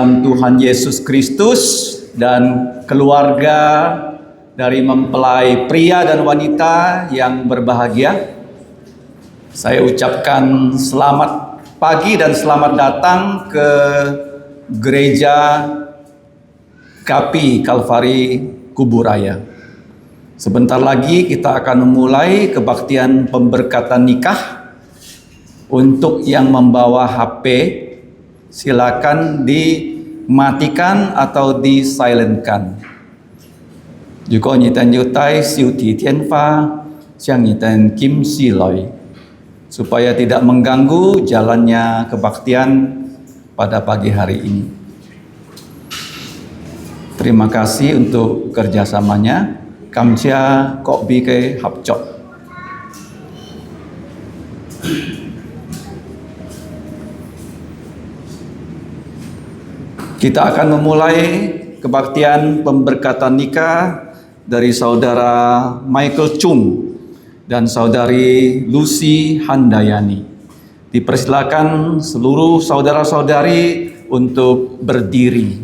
dalam Tuhan Yesus Kristus dan keluarga dari mempelai pria dan wanita yang berbahagia, saya ucapkan selamat pagi dan selamat datang ke Gereja KPI Kalvari Kuburaya. Sebentar lagi kita akan memulai kebaktian pemberkatan nikah. Untuk yang membawa HP, silakan dimatikan atau disilentkan. Jika nyitan yutai siu ti tian fa, siang nyitan kim si loi, supaya tidak mengganggu jalannya kebaktian pada pagi hari ini. Terima kasih untuk kerjasamanya. Kamsia kok bike hapcok. Kita akan memulai kebaktian pemberkatan nikah dari saudara Michael Chung dan saudari Lucy Handayani. Dipersilakan seluruh saudara-saudari untuk berdiri.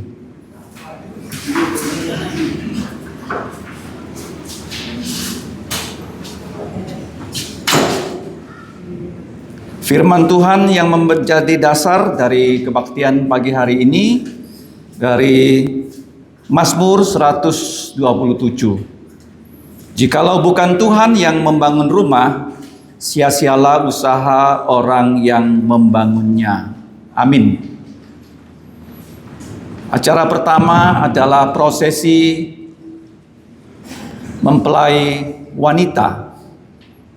Firman Tuhan yang menjadi dasar dari kebaktian pagi hari ini dari Mazmur 127. Jikalau bukan Tuhan yang membangun rumah, sia-sialah usaha orang yang membangunnya. Amin. Acara pertama adalah prosesi mempelai wanita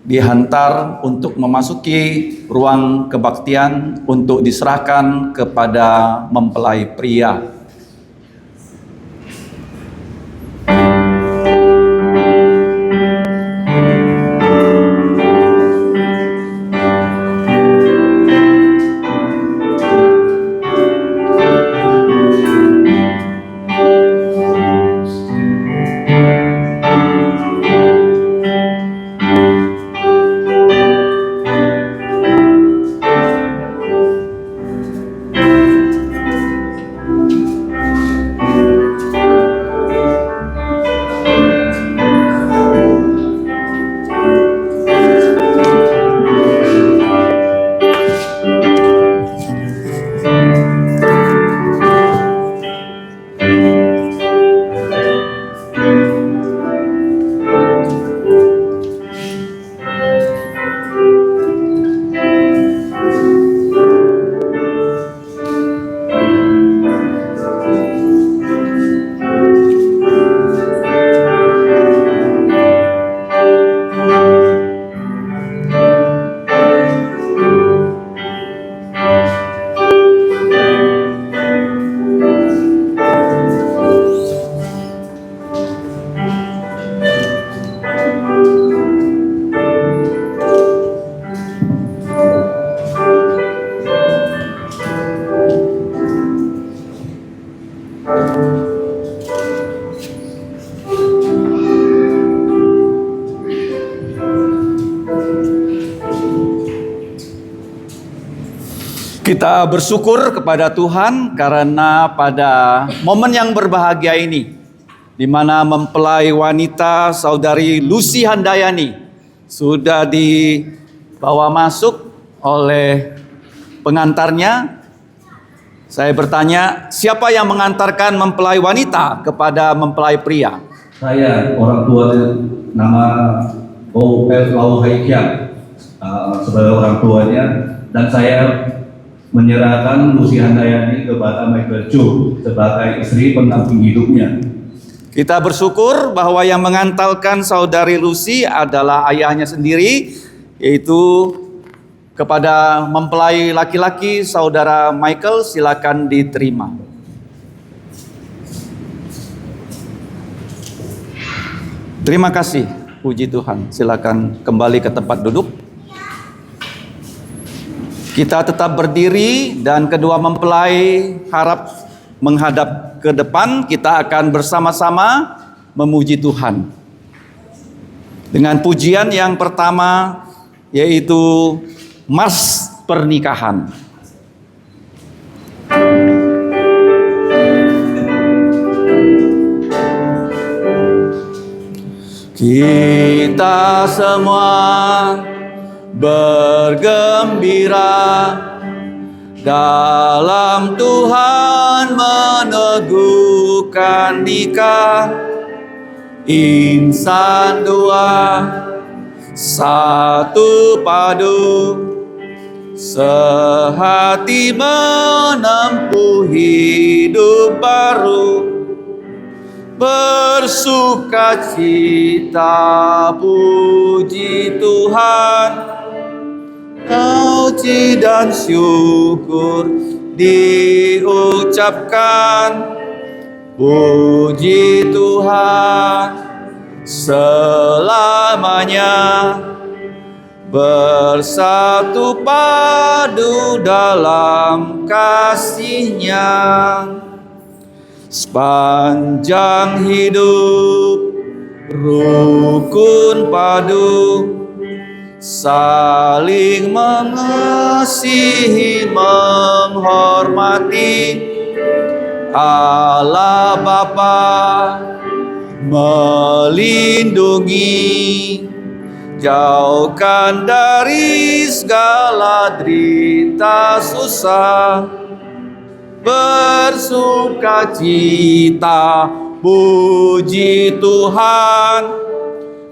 dihantar untuk memasuki ruang kebaktian untuk diserahkan kepada mempelai pria. Kita bersyukur kepada Tuhan karena pada momen yang berbahagia ini, di mana mempelai wanita saudari Lucy Handayani sudah dibawa masuk oleh pengantarnya. Saya bertanya, siapa yang mengantarkan mempelai wanita kepada mempelai pria? Saya, orang tuanya, nama Lau Hai Kiang, sebagai orang tuanya, dan saya menyerahkan Lucy Handayani kepada Michael Chu sebagai istri pendamping hidupnya. Kita bersyukur bahwa yang mengantarkan saudari Lucy adalah ayahnya sendiri, yaitu kepada mempelai laki-laki saudara Michael. Silakan diterima. Terima kasih, puji Tuhan. Silakan kembali ke tempat duduk. Kita tetap berdiri dan kedua mempelai harap menghadap ke depan. Kita akan bersama-sama memuji Tuhan dengan pujian yang pertama, yaitu Mars Pernikahan. Kita semua bergembira dalam Tuhan meneguhkan nikah. Insan dua, satu padu, sehati menempuh hidup baru. Bersukacita, puji Tuhan, puji dan syukur diucapkan. Puji Tuhan selamanya, bersatu padu dalam kasih-Nya. Sepanjang hidup rukun padu, saling mengasihi, menghormati. Allah Bapa melindungi, jauhkan dari segala derita susah. Bersukacita, puji Tuhan,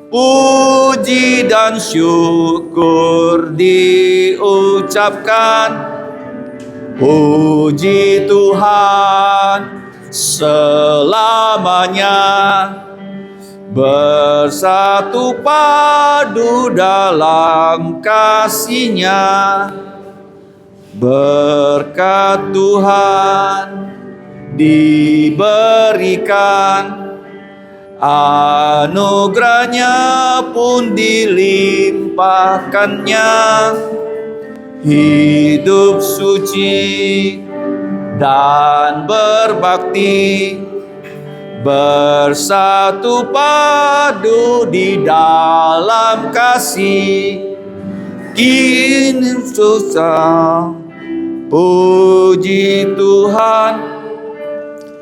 puji dan syukur diucapkan. Puji Tuhan selamanya, bersatu padu dalam kasih-Nya. Berkat Tuhan diberikan, anugerahnya pun dilimpahkannya. Hidup suci dan berbakti, bersatu padu di dalam kasih. Kini susah, puji Tuhan,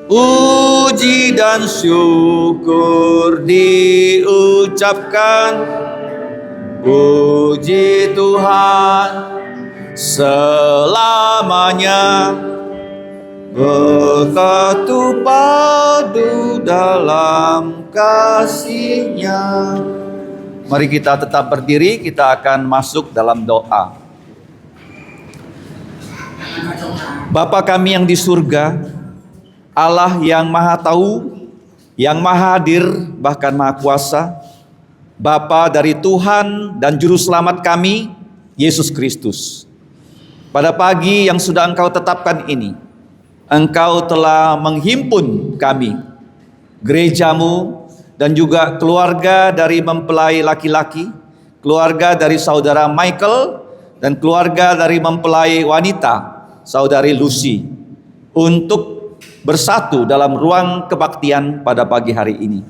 puji dan syukur diucapkan. Puji Tuhan selamanya, bersatu padu dalam kasih-Nya. Mari kita tetap berdiri, kita akan masuk dalam doa. Bapa kami yang di surga, Allah yang maha tahu, yang maha hadir, bahkan maha kuasa, Bapa dari Tuhan dan Juru Selamat kami, Yesus Kristus. Pada pagi yang sudah Engkau tetapkan ini, Engkau telah menghimpun kami, gerejamu, dan juga keluarga dari mempelai laki-laki, keluarga dari saudara Michael, dan keluarga dari mempelai wanita, saudari Lucy, untuk bersatu dalam ruang kebaktian pada pagi hari ini.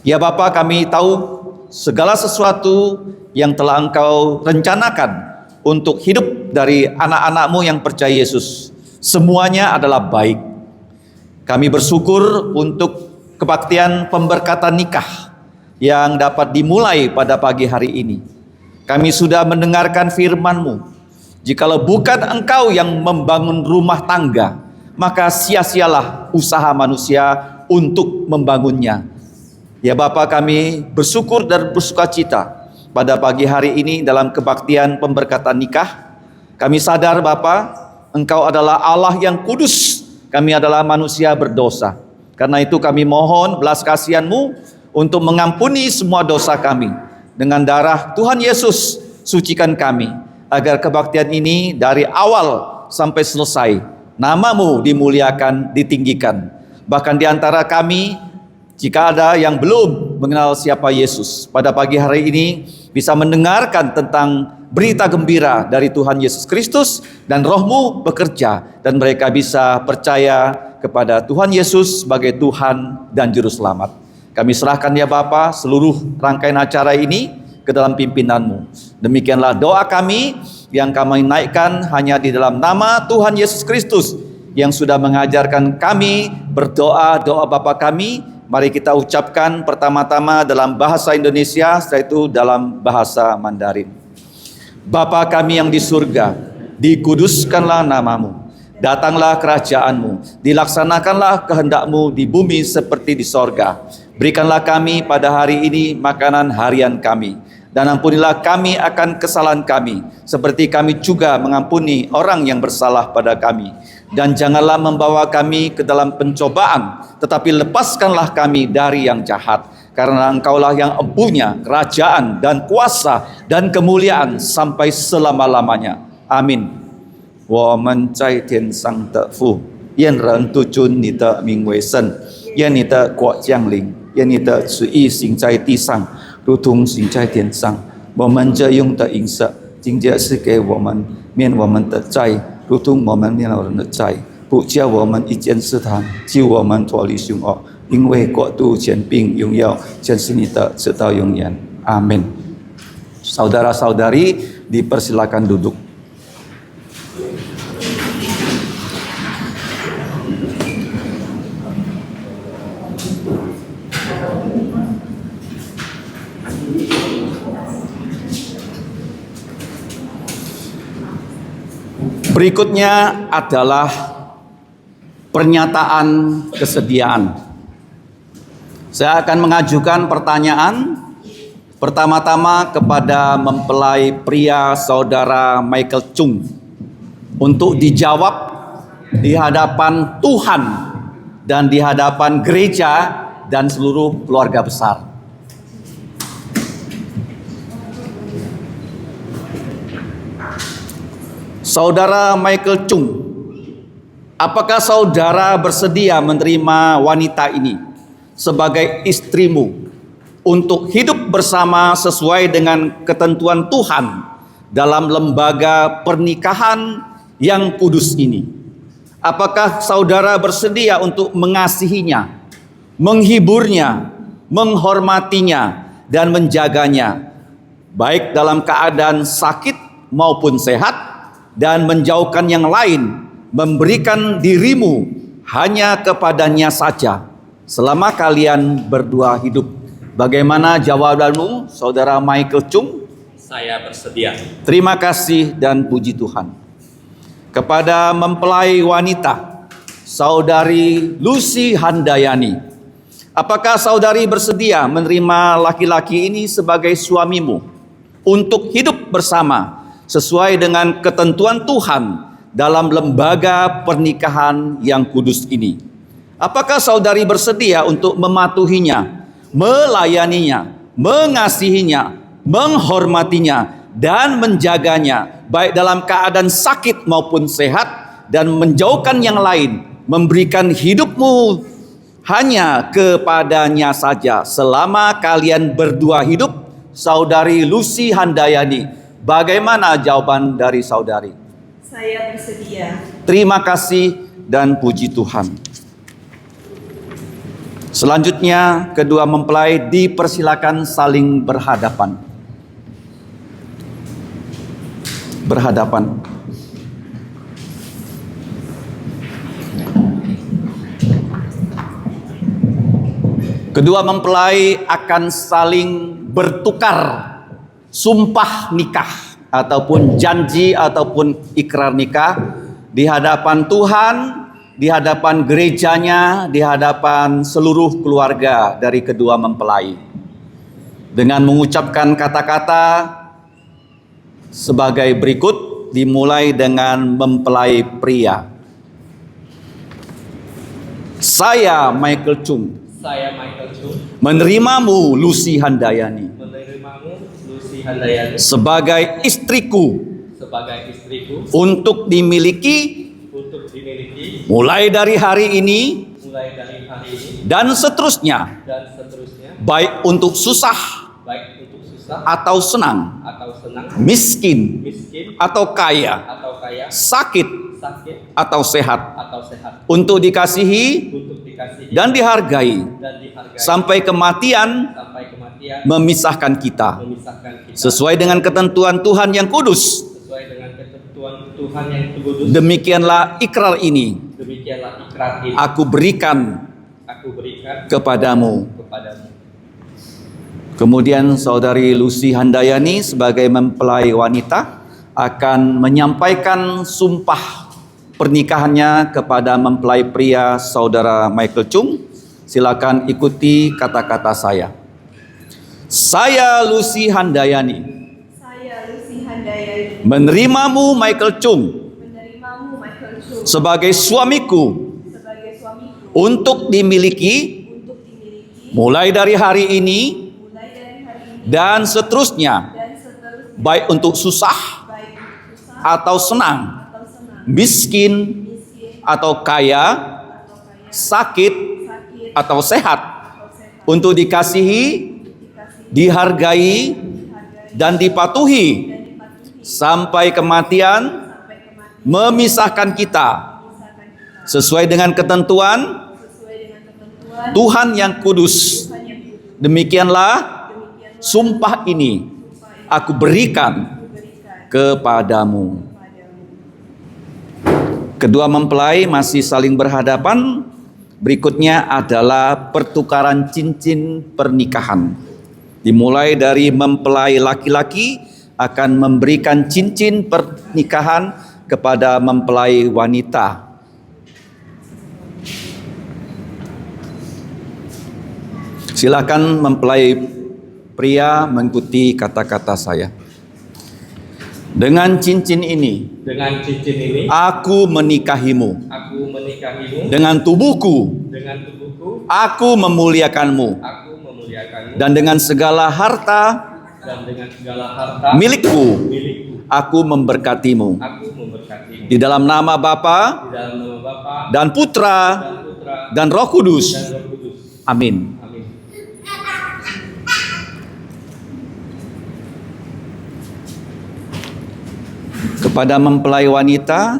Ya Bapa, kami tahu segala sesuatu yang telah Engkau rencanakan untuk hidup dari anak-anak-Mu yang percaya Yesus, semuanya adalah baik. Kami bersyukur untuk kebaktian pemberkatan nikah yang dapat dimulai pada pagi hari ini. Kami sudah mendengarkan firman-Mu. Jikalau bukan Engkau yang membangun rumah tangga, maka sia-sialah usaha manusia untuk membangunnya. Ya Bapa, kami bersyukur dan bersukacita pada pagi hari ini dalam kebaktian pemberkatan nikah. Kami sadar Bapa, Engkau adalah Allah yang kudus, kami adalah manusia berdosa. Karena itu kami mohon belas kasihan-Mu untuk mengampuni semua dosa kami. Dengan darah Tuhan Yesus, sucikan kami, agar kebaktian ini dari awal sampai selesai, nama-Mu dimuliakan, ditinggikan. Bahkan di antara kami, jika ada yang belum mengenal siapa Yesus, pada pagi hari ini bisa mendengarkan tentang berita gembira dari Tuhan Yesus Kristus, dan Roh-Mu bekerja, dan mereka bisa percaya kepada Tuhan Yesus sebagai Tuhan dan Juru Selamat. Kami serahkan ya Bapa seluruh rangkaian acara ini ke dalam pimpinan-Mu. Demikianlah doa kami yang kami naikkan hanya di dalam nama Tuhan Yesus Kristus, yang sudah mengajarkan kami berdoa doa Bapa kami Mari kita ucapkan pertama-tama dalam bahasa Indonesia, setelah itu dalam bahasa Mandarin. Bapa kami yang di surga, dikuduskanlah namamu. Datanglah kerajaanmu, dilaksanakanlah kehendakmu di bumi seperti di sorga. Berikanlah kami pada hari ini makanan harian kami. Dan ampunilah kami akan kesalahan kami, seperti kami juga mengampuni orang yang bersalah pada kami. Dan janganlah membawa kami ke dalam pencobaan, tetapi lepaskanlah kami dari yang jahat. Karena Engkaulah yang empunya kerajaan dan kuasa dan kemuliaan sampai selama-lamanya. Amin. 我们在天上的父，愿人都尊你的名为圣，愿你的国降临，愿你的旨意行在地上，如同行在天上。我们这用的饮食，今天是给我们免我们的债，如同我们免了人的债，不叫我们一见试探，救我们脱离凶恶。因为国度、权柄、荣耀，全是你的，直到永远。阿门。Saudara-saudari, dipersilakan duduk. Berikutnya adalah pernyataan kesediaan. Saya akan mengajukan pertanyaan pertama-tama kepada mempelai pria saudara Michael Chung untuk dijawab di hadapan Tuhan dan di hadapan gereja dan seluruh keluarga besar. Saudara Michael Chung, apakah saudara bersedia menerima wanita ini sebagai istrimu untuk hidup bersama sesuai dengan ketentuan Tuhan dalam lembaga pernikahan yang kudus ini? Apakah saudara bersedia untuk mengasihinya, menghiburnya, menghormatinya, dan menjaganya, baik dalam keadaan sakit maupun sehat, dan menjauhkan yang lain, memberikan dirimu hanya kepadanya saja selama kalian berdua hidup? Bagaimana jawabanmu, saudara Michael Chung? Saya bersedia. Terima kasih dan puji Tuhan. Kepada mempelai wanita, saudari Lucy Handayani, apakah saudari bersedia menerima laki-laki ini sebagai suamimu untuk hidup bersama sesuai dengan ketentuan Tuhan dalam lembaga pernikahan yang kudus ini? Apakah saudari bersedia untuk mematuhinya, melayaninya, mengasihinya, menghormatinya, dan menjaganya, baik dalam keadaan sakit maupun sehat, dan menjauhkan yang lain, memberikan hidupmu hanya kepadanya saja selama kalian berdua hidup? Saudari Lucy Handayani, bagaimana jawaban dari saudari? Saya bersedia. Terima kasih dan puji Tuhan. Selanjutnya, kedua mempelai dipersilakan saling berhadapan. Kedua mempelai akan saling bertukar sumpah nikah ataupun janji ataupun ikrar nikah di hadapan Tuhan, di hadapan gerejanya, di hadapan seluruh keluarga dari kedua mempelai, dengan mengucapkan kata-kata sebagai berikut, dimulai dengan mempelai pria. Saya Michael Chung, Saya Michael Chung, menerimamu Lucy Handayani menerimamu Lucy Handayani sebagai istriku sebagai istriku untuk dimiliki mulai dari hari ini dan seterusnya, baik untuk susah atau senang, miskin atau kaya, sakit atau sehat, untuk dikasihi dan dihargai sampai kematian memisahkan kita sesuai dengan ketentuan Tuhan yang kudus. Demikianlah ikrar ini aku berikan aku berikan kepadamu. kepadamu. Kemudian saudari Lucy Handayani sebagai mempelai wanita akan menyampaikan sumpah pernikahannya kepada mempelai pria saudara Michael Chung. Silakan ikuti kata-kata saya. Saya Lucy Handayani Saya Lucy Handayani menerimamu Michael Chung menerimamu Michael Chung sebagai suamiku sebagai suamiku untuk dimiliki untuk dimiliki mulai dari hari ini mulai dari hari ini dan seterusnya, dan seterusnya, baik untuk susah baik untuk susah atau senang, atau senang, miskin miskin atau kaya, atau kaya, sakit sakit atau sehat, atau sehat, untuk dikasihi, dikasihi, dihargai, dihargai, dan dipatuhi dan dipatuhi sampai kematian sampai kematian memisahkan kita memisahkan kita sesuai dengan ketentuan sesuai dengan ketentuan Tuhan yang kudus. Tuhan yang kudus. Demikianlah Demikianlah sumpah ini sumpah ini aku berikan aku berikan kepadamu. kepadamu. Kedua mempelai masih saling berhadapan. Berikutnya adalah pertukaran cincin pernikahan. Dimulai dari mempelai laki-laki akan memberikan cincin pernikahan kepada mempelai wanita. Silakan mempelai pria mengikuti kata-kata saya. Dengan cincin ini, Dengan cincin ini aku menikahimu. aku menikahimu. Dengan tubuhku, Dengan tubuhku aku memuliakanmu. aku memuliakanmu. Dan dengan segala harta Dan dengan segala harta milikku, milikku aku memberkatimu. aku memberkatimu. Di dalam nama Bapa Di dalam nama Bapa dan Putra dan Putra dan Roh Kudus. dan Roh Kudus. Amin. Amin. Kepada mempelai wanita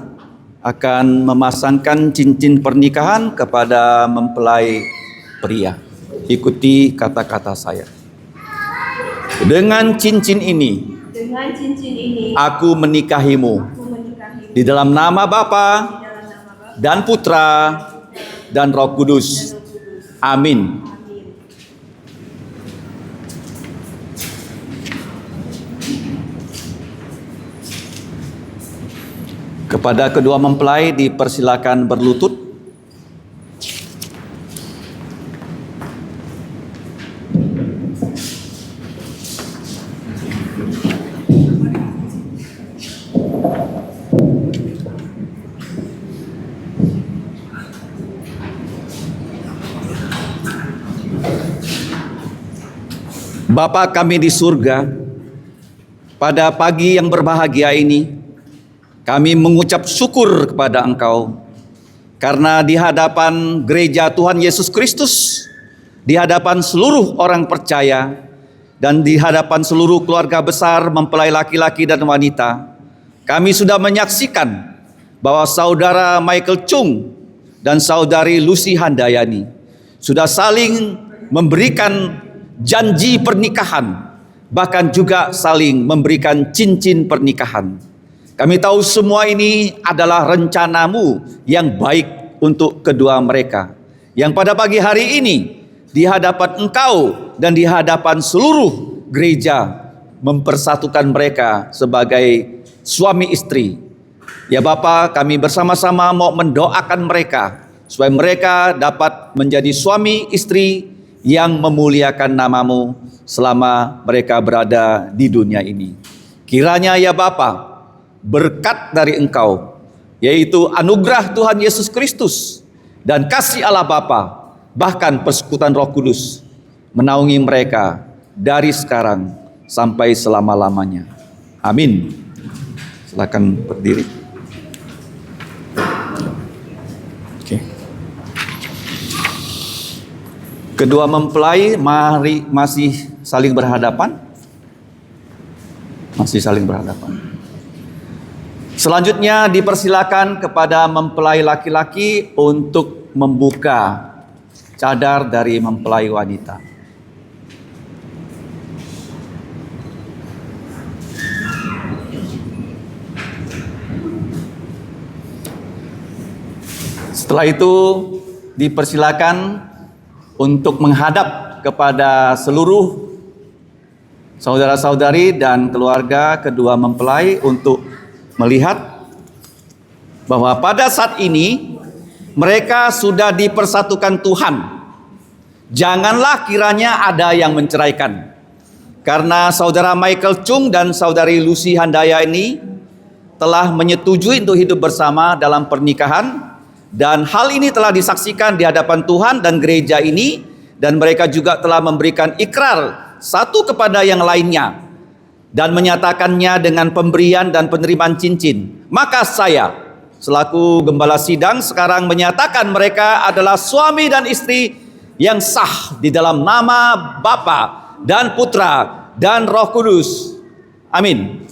akan memasangkan cincin pernikahan kepada mempelai pria. Ikuti kata-kata saya. Dengan cincin ini Dengan cincin ini aku menikahimu aku menikahimu di dalam nama Bapa di dalam nama Bapa dan Putra dan Roh Kudus. dan Roh Kudus. Amin. Amin. Kepada kedua mempelai dipersilakan berlutut. Bapa kami di surga, pada pagi yang berbahagia ini, kami mengucap syukur kepada Engkau karena di hadapan gereja Tuhan Yesus Kristus, di hadapan seluruh orang percaya, dan di hadapan seluruh keluarga besar mempelai laki-laki dan wanita, kami sudah menyaksikan bahwa saudara Michael Chung dan saudari Lucy Handayani sudah saling memberikan janji pernikahan, bahkan juga saling memberikan cincin pernikahan. Kami tahu semua ini adalah rencanamu yang baik untuk kedua mereka, yang pada pagi hari ini di hadapan Engkau dan di hadapan seluruh gereja mempersatukan mereka sebagai suami istri. Ya Bapa, kami bersama-sama mau mendoakan mereka supaya mereka dapat menjadi suami istri yang memuliakan namamu selama mereka berada di dunia ini. Kiranya ya Bapa, berkat dari Engkau, yaitu anugerah Tuhan Yesus Kristus dan kasih Allah Bapa, bahkan persekutuan Roh Kudus menaungi mereka dari sekarang sampai selama-lamanya. Amin. Silakan berdiri. Oke. Kedua mempelai masih saling berhadapan. Masih saling berhadapan. Selanjutnya dipersilakan kepada mempelai laki-laki untuk membuka cadar dari mempelai wanita. Setelah itu dipersilakan untuk menghadap kepada seluruh saudara-saudari dan keluarga kedua mempelai untuk melihat bahwa pada saat ini mereka sudah dipersatukan Tuhan. Janganlah kiranya ada yang menceraikan. Karena saudara Michael Chung dan saudari Lucy Handaya ini telah menyetujui untuk hidup bersama dalam pernikahan, dan hal ini telah disaksikan di hadapan Tuhan dan gereja ini, dan mereka juga telah memberikan ikrar satu kepada yang lainnya dan menyatakannya dengan pemberian dan penerimaan cincin. Maka saya selaku gembala sidang sekarang menyatakan mereka adalah suami dan istri yang sah di dalam nama Bapa dan Putra dan Roh Kudus. Amin.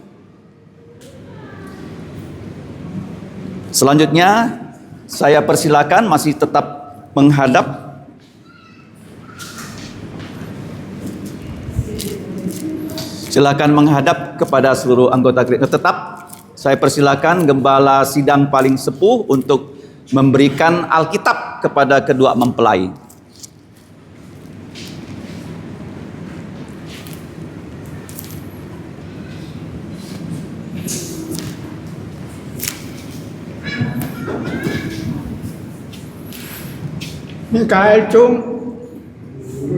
Selanjutnya saya persilakan masih tetap menghadap. Silakan menghadap kepada seluruh anggota gereja. Tetap saya persilakan gembala sidang paling sepuh untuk memberikan Alkitab kepada kedua mempelai. Mikael Chung,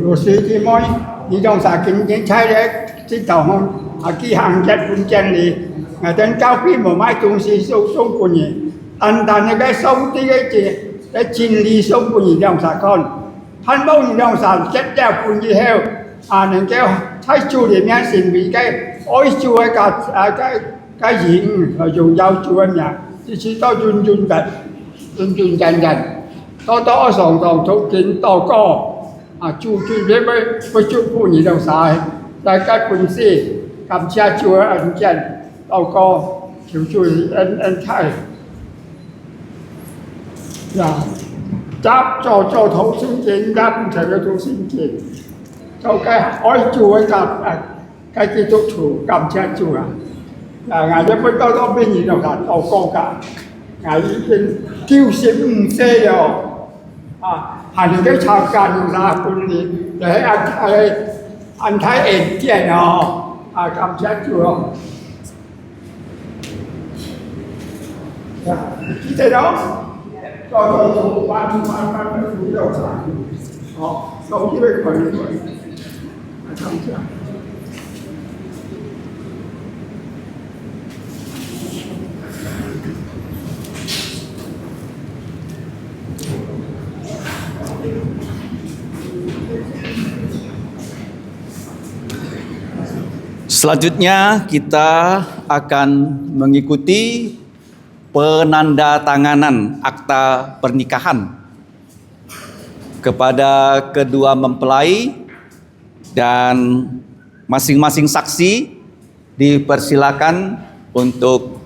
Lucy chị môi, đi trong xã kinh kiến trai đấy, chỉ tàu không, kỳ hàng chất quân chân đi, ngày tên cao khi một mai trung sĩ sông của nhỉ, anh ta những cái sông tí cái chín đi sông của nhỉ trong xã con, hắn bông nhỉ trong xã chất đẹp của nhỉ heo, những cái thái chú để nghe xin vì cái ôi chú ấy cái gì dùng dao chú em nhỉ, chỉ tao chun chân chân. To sòng thúc kính to co chú với chú phụ nhị đồng xài đại các quân sĩ cầm cha chúa ấn chân to co chú ấn thầy chắp cho thấu sinh chính đáp sẽ cho thấu sinh chính cho cái hỏi chúa cầm cái kỹ thuật chủ cầm cha chúa là ngài với to bên nhị đồng xài to co cả ngài bên kêu xím xe rồi hành cái sao cần ra quân đi để anh thấy em kia nó cảm giác chưa thế đó cho ban chủ đầu sản họ đâu chứ biết còn gì cảm giác. Selanjutnya kita akan mengikuti penandatanganan akta pernikahan kepada kedua mempelai, dan masing-masing saksi dipersilakan untuk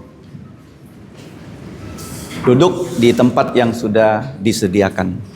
duduk di tempat yang sudah disediakan.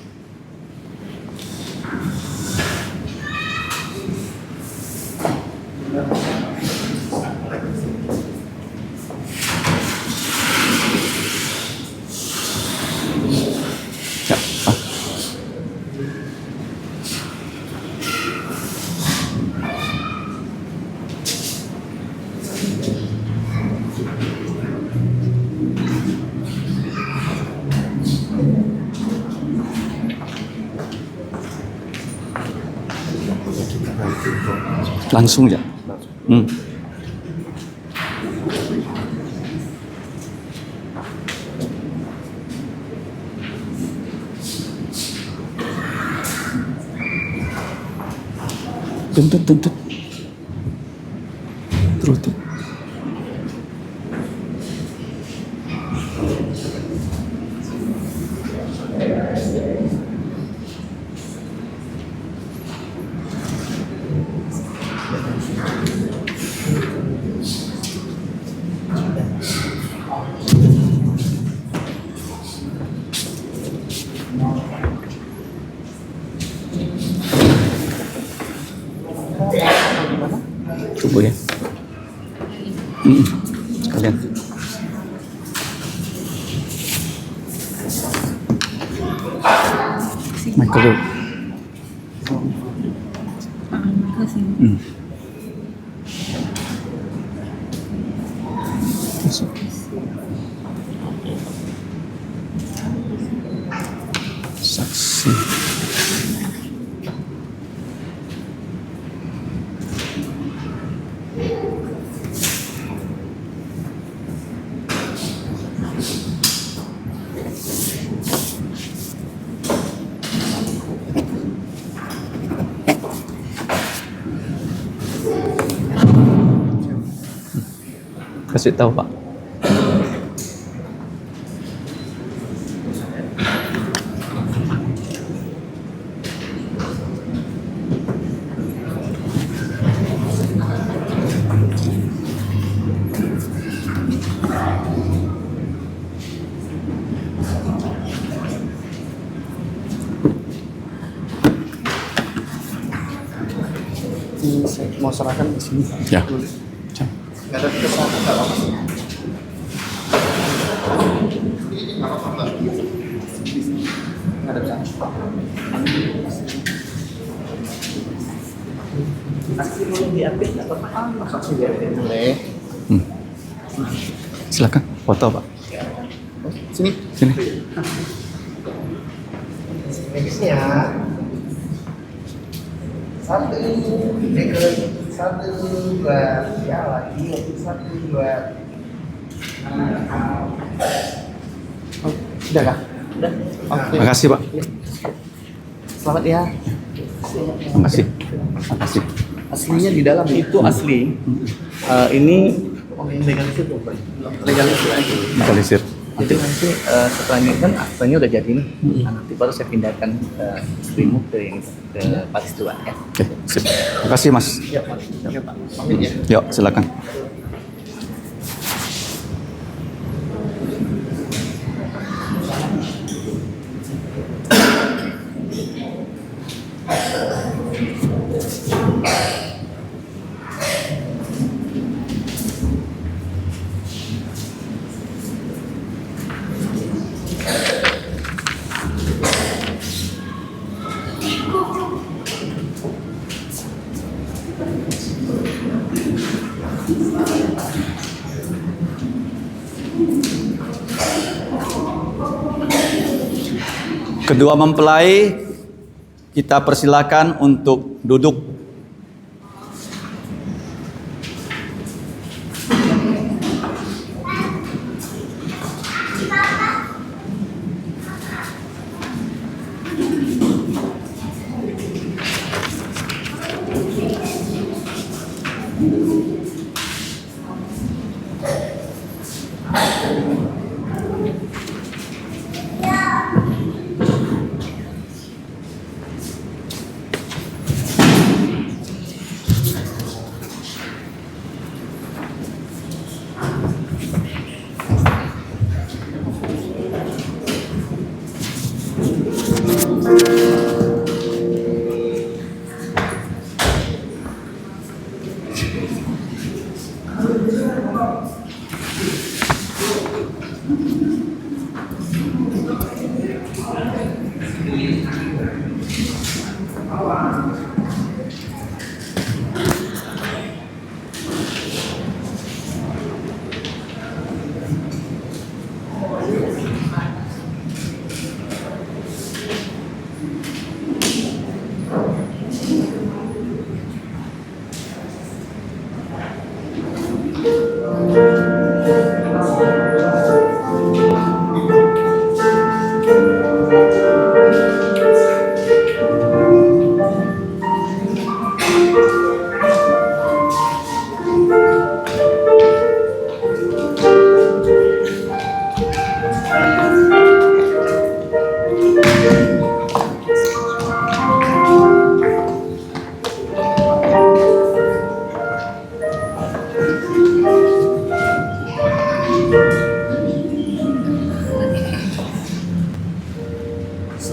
Langsung ya. Tuntut. Terus. Coba ya. Sekalian. Michael. Saksi. Kasih tahu Pak. Saya mau serahkan di sini. Ya. Nggak ada kesalahan nggak apa-apa. Ini nggak apa-apa nggak? Nggak ada kesalahan. Saksi boleh diambil nggak apa-apa? Saksi diambil boleh. Silakan foto Pak. Sini. Sini. Next ya. Satu, satu, dua, ya lagi, satu, dua. Oh, udah kah? Udah. Oke. Makasih Pak. Selamat ya. Makasih. Makasih. Aslinya di dalam itu asli. Ini legalisir tuh, legalisir aja. Legalisir. Jadi nanti setelah ini kan aktanya udah jadi nih. Nanti baru saya pindahkan istrimu ke yang ke Paris Tua ya. Oke, sip. Makasih Mas. Ya, Pak. Ya, Pak. Pamit ya. Yuk, silakan. Kedua mempelai kita persilakan untuk duduk.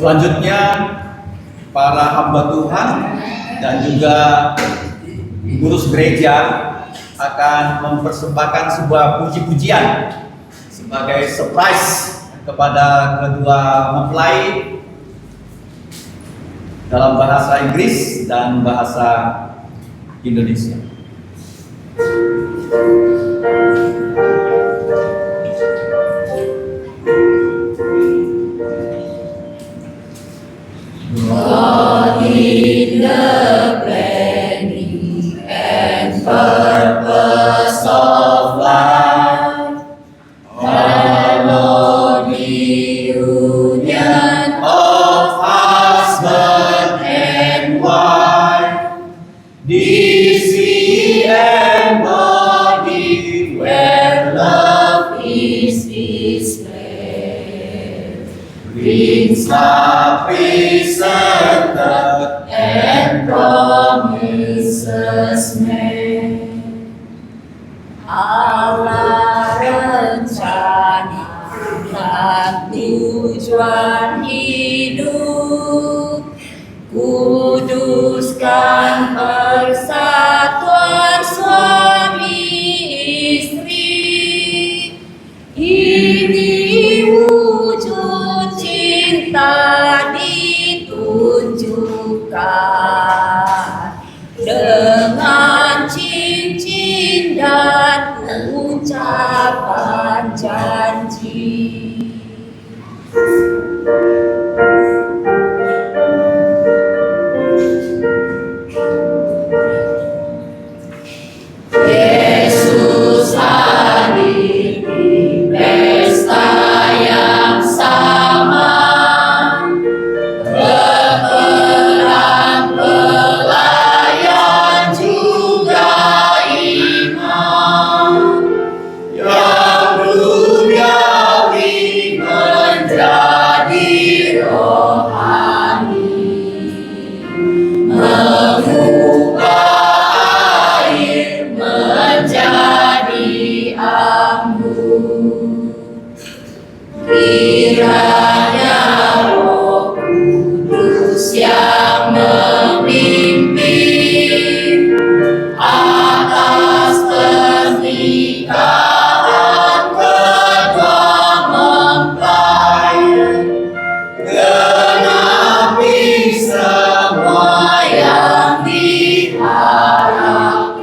Selanjutnya para hamba Tuhan dan juga pengurus gereja akan mempersembahkan sebuah puji-pujian sebagai surprise kepada kedua mempelai dalam bahasa Inggris dan bahasa Indonesia. God in the planning and purpose of life, harmony, union of husband and wife, this we embody where love is displayed, brings up presented and promises made. Allah rencanakan tujuan hidup, kuduskan persatuan suami istri. Ini wujud cinta ditunjukkan dengan cincin dan ucapan janji. Yesus hadir di pesta yang sama, berperang pelayan juga imam, yang duniawi menjadi rohani, mengubah air menjadi anggur. Kiranya Roh Kudus yang memimpin atas pernikahan kedua mempelai, genapi semua yang diharapkan,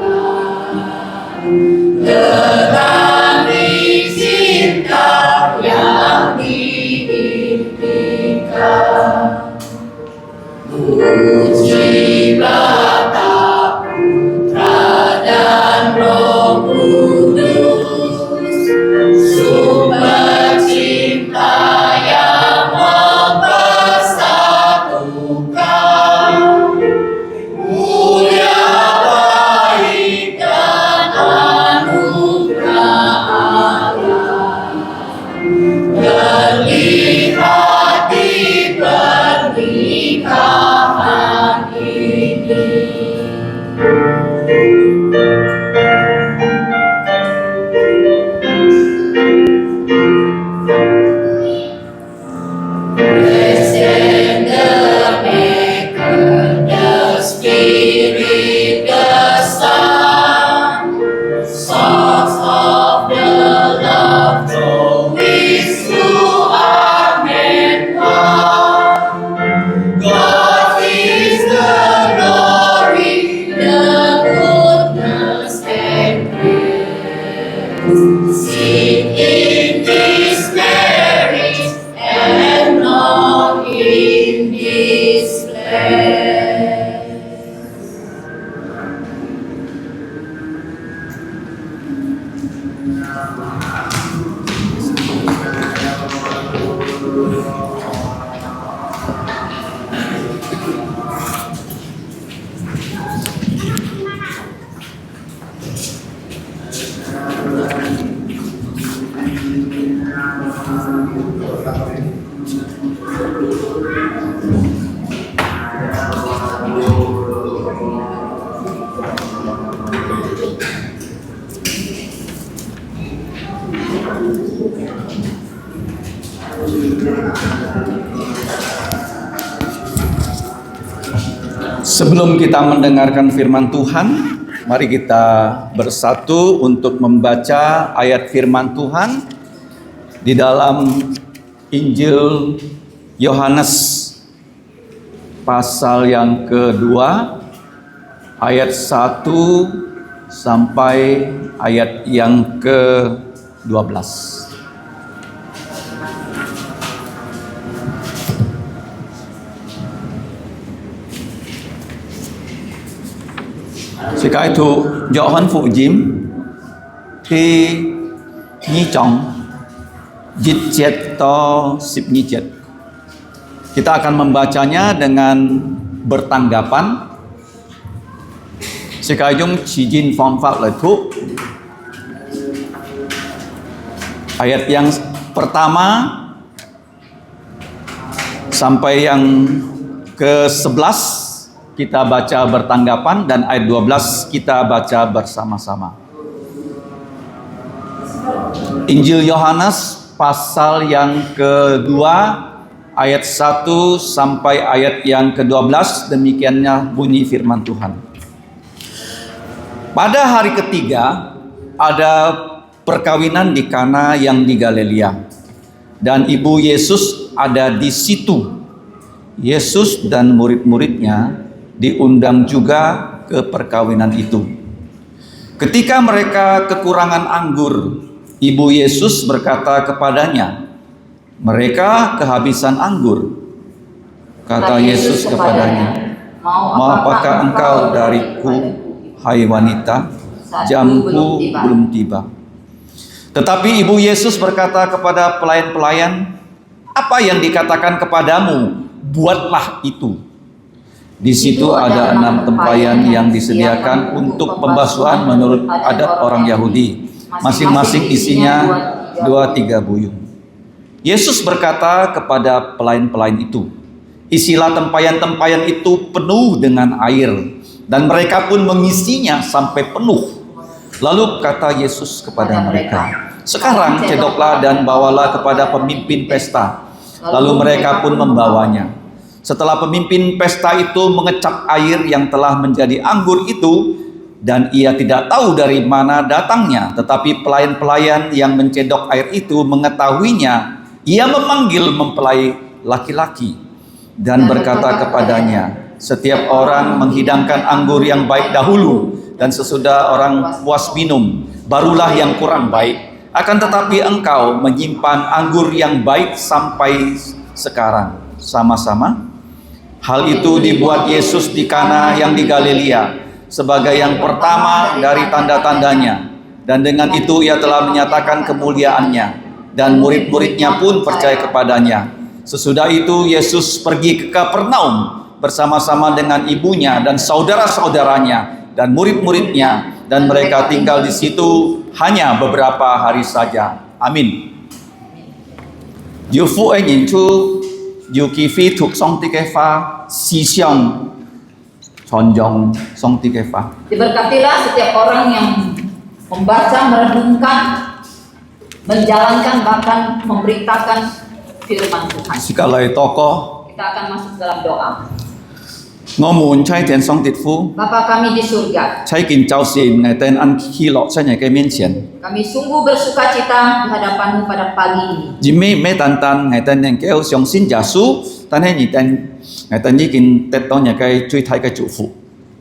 genapi cinta yang diimpikan. Puji Bapa, Putra dan Roh Kudus, sumber cinta yang mempersatukan, mulia baik dan anugerah Allah, terlihat di pernikahan ini. Present the Maker, the Spirit, the Son, songs of the love through which you are made one. God is the glory, the goodness and grace. Sing in this marriage and not in this place. Sebelum kita mendengarkan firman Tuhan, mari kita bersatu untuk membaca ayat firman Tuhan di dalam Injil Yohanes pasal yang kedua ayat 1 sampai ayat yang ke-12. Sẽ cải thụ Gioan Phụ Diêm Thi Nhi Trọng Jit Jet to Sip Nhi Jet. Kita akan membacanya dengan bertanggapan. Sẽ cải dung chỉ jin phong pháp lời thuốc. Ayat yang pertama sampai yang ke-11 kita baca bertanggapan, dan ayat 12 kita baca bersama-sama. Injil Yohanes pasal yang kedua ayat 1 sampai ayat yang ke-12, demikiannya bunyi firman Tuhan. Pada hari ketiga ada perkawinan di Kana yang di Galilea, dan ibu Yesus ada di situ. Yesus dan murid-muridnya diundang juga ke perkawinan itu. Ketika mereka kekurangan anggur, ibu Yesus berkata kepadanya, "Mereka kehabisan anggur." Kata Yesus kepadanya, "Mau apakah engkau dariku, hai wanita? Jamku belum tiba." Tetapi ibu Yesus berkata kepada pelayan-pelayan, "Apa yang dikatakan kepadamu, buatlah itu." Di situ ada 6 tempayan yang disediakan untuk pembasuhan menurut adat orang Yahudi. Masing-masing isinya 2-3 buyung. Yesus berkata kepada pelayan-pelayan itu, "Isilah tempayan-tempayan itu penuh dengan air." Dan mereka pun mengisinya sampai penuh. Lalu kata Yesus kepada mereka, "Sekarang cedoklah dan bawalah kepada pemimpin pesta." Lalu mereka pun membawanya. Setelah pemimpin pesta itu mengecap air yang telah menjadi anggur itu, dan ia tidak tahu dari mana datangnya, tetapi pelayan-pelayan yang mencedok air itu mengetahuinya, ia memanggil mempelai laki-laki dan berkata kepadanya, "Setiap orang menghidangkan anggur yang baik dahulu, dan sesudah orang puas minum, barulah yang kurang baik. Akan tetapi engkau menyimpan anggur yang baik sampai sekarang." Sama-sama. Hal itu dibuat Yesus di Kana yang di Galilea sebagai yang pertama dari tanda-tandanya, dan dengan itu ia telah menyatakan kemuliaannya, dan murid-muridnya pun percaya kepadanya. Sesudah itu Yesus pergi ke Kapernaum bersama-sama dengan ibunya dan saudara-saudaranya dan murid-muridnya, dan mereka tinggal di situ hanya beberapa hari saja. Amin. Yêu phụ anh nhìn chu yêu kỳ phi thuộc song ti cái pha si xiong tròn dòng song ti cái pha. Diberkatilah setiap orang yang membaca, merenungkan, menjalankan, bahkan memberitakan firman Tuhan. Sekalai toko Kita akan masuk dalam doa. ngomun cai tian song tit phu Bapa kami di surga, cai kin chao sin ngai ten an khi lọ cai nhai cái miên xian kami sungguh bersuka cita di hadapan-Mu pada pagi ini. Jimmy me tan tan ngai ten yang kêu xiong xin giả su tan hai ni ten ngai ten ni kin tet to nhai cái chui thai cái chủ phụ.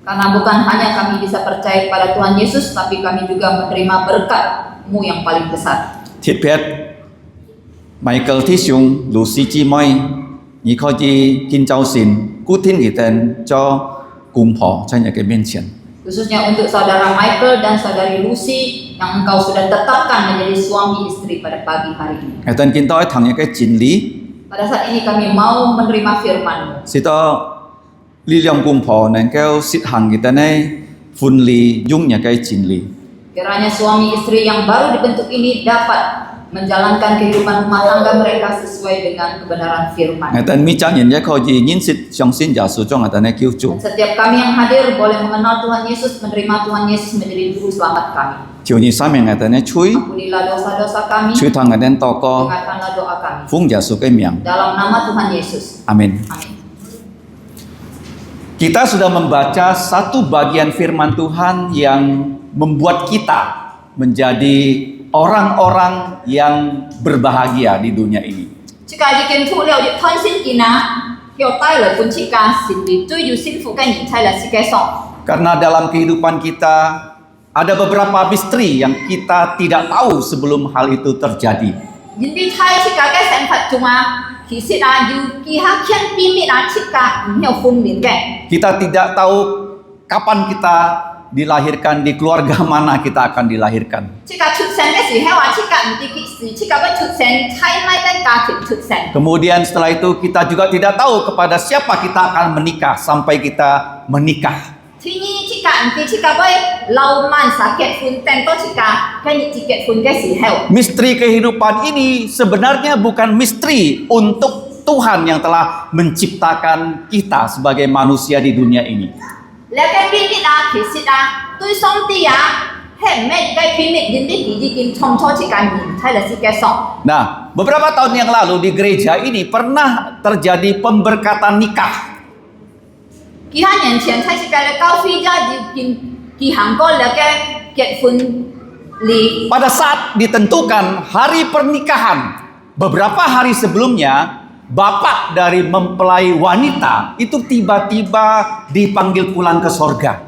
Karena bukan hanya kami bisa percaya kepada Tuhan Yesus, tapi kami juga menerima berkat-Mu yang paling besar. Thiết Pet Michael Thi Xiong Lucy Chi Moi Nhị Kho Chi Kin Chao Sin Cú Thiên Kỳ Tên cho cùng phỏ trong những cái bên triển. Khususnya untuk saudara Michael dan saudari Lucy yang engkau sudah tetapkan menjadi suami istri pada pagi hari ini. Ngày tên Kin Toi thằng những cái chính lý Pada saat ini kami mau menerima firman-Mu. Sĩ to Lý Liang cùng phỏ nên kêu xít hàng kita này phun lý dung những cái chính lý. Kiranya suami istri yang baru dibentuk ini dapat menjalankan kehidupan rumah tangga mereka sesuai dengan kebenaran firman. Ngày tên mi cha nhìn nhé Kho Chi nhìn xít xiong xin giả su trong ngày tên này kêu chủ. Dan setiap kami yang hadir boleh mengenal Tuhan Yesus, menerima Tuhan Yesus menjadi juru selamat kami. Chiều nhị sa ngày tên này chui Ampunilah dosa-dosa kami, chui thằng ngày tên to co dengarkanlah doa kami. phung giả su cái miệng. Dalam nama Tuhan Yesus. Amin. Amin. Kita sudah membaca satu bagian firman Tuhan yang membuat kita menjadi orang-orang yang berbahagia di dunia ini. 这个已經讀了啲吞先見啊，叫帶來本世界成為最要幸福嘅人喺嚟世界上。 Karena dalam kehidupan kita ada beberapa misteri yang kita tidak tahu sebelum hal itu terjadi. 因為喺世界嘅生活中其實有其他嘅秘密世界唔係分明嘅。 Kita tidak tahu kapan kita dilahirkan, di keluarga mana kita akan dilahirkan. 世界出生嘅時候世界唔知幾時，世界嘅出生喺咩嘅家庭出生。 Kemudian setelah itu kita juga tidak tahu kepada siapa kita akan menikah sampai kita menikah. ทีนี้世界唔知世界嘅流漫實結婚，等到世界嘅日子結婚嘅時候。 Misteri kehidupan ini sebenarnya bukan misteri untuk Tuhan yang telah menciptakan kita sebagai manusia di dunia ini. แล้ว嘅秘密其實對上帝係咩嘅秘密？因為佢已經創造世界人喺嚟世界上。 Nah, beberapa tahun yang lalu di gereja ini pernah terjadi pemberkatan nikah. 幾多年前喺世界嘅教會已經舉行過了嘅結婚禮。 Pada saat ditentukan hari pernikahan, beberapa hari sebelumnya, bapak dari mempelai wanita itu tiba-tiba dipanggil pulang ke sorga.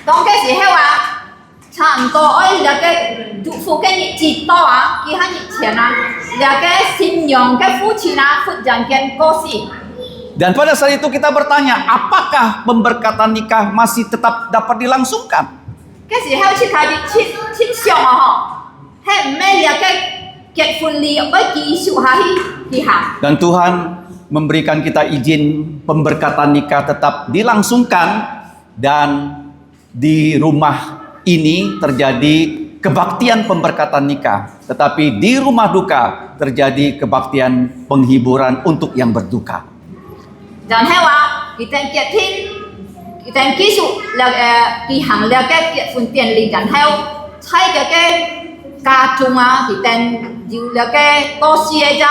當嘅時候差唔多了嘅祝福嘅日子到幾多日前了嘅新娘嘅夫妻忽然間過世。 Dan pada saat itu kita bertanya, apakah pemberkatan nikah masih tetap dapat dilangsungkan? 嘅時候切睇切上係唔咩嘅結婚禮會繼續下去舉行。 Dan Tuhan memberikan kita izin pemberkatan nikah tetap dilangsungkan, dan di rumah ini terjadi kebaktian pemberkatan nikah, tetapi di rumah duka terjadi kebaktian penghiburan untuk yang berduka. 然後kita結婚，kita繼續舉行了嘅結婚典禮，然後喺嘅家中kita有了嘅多謝咗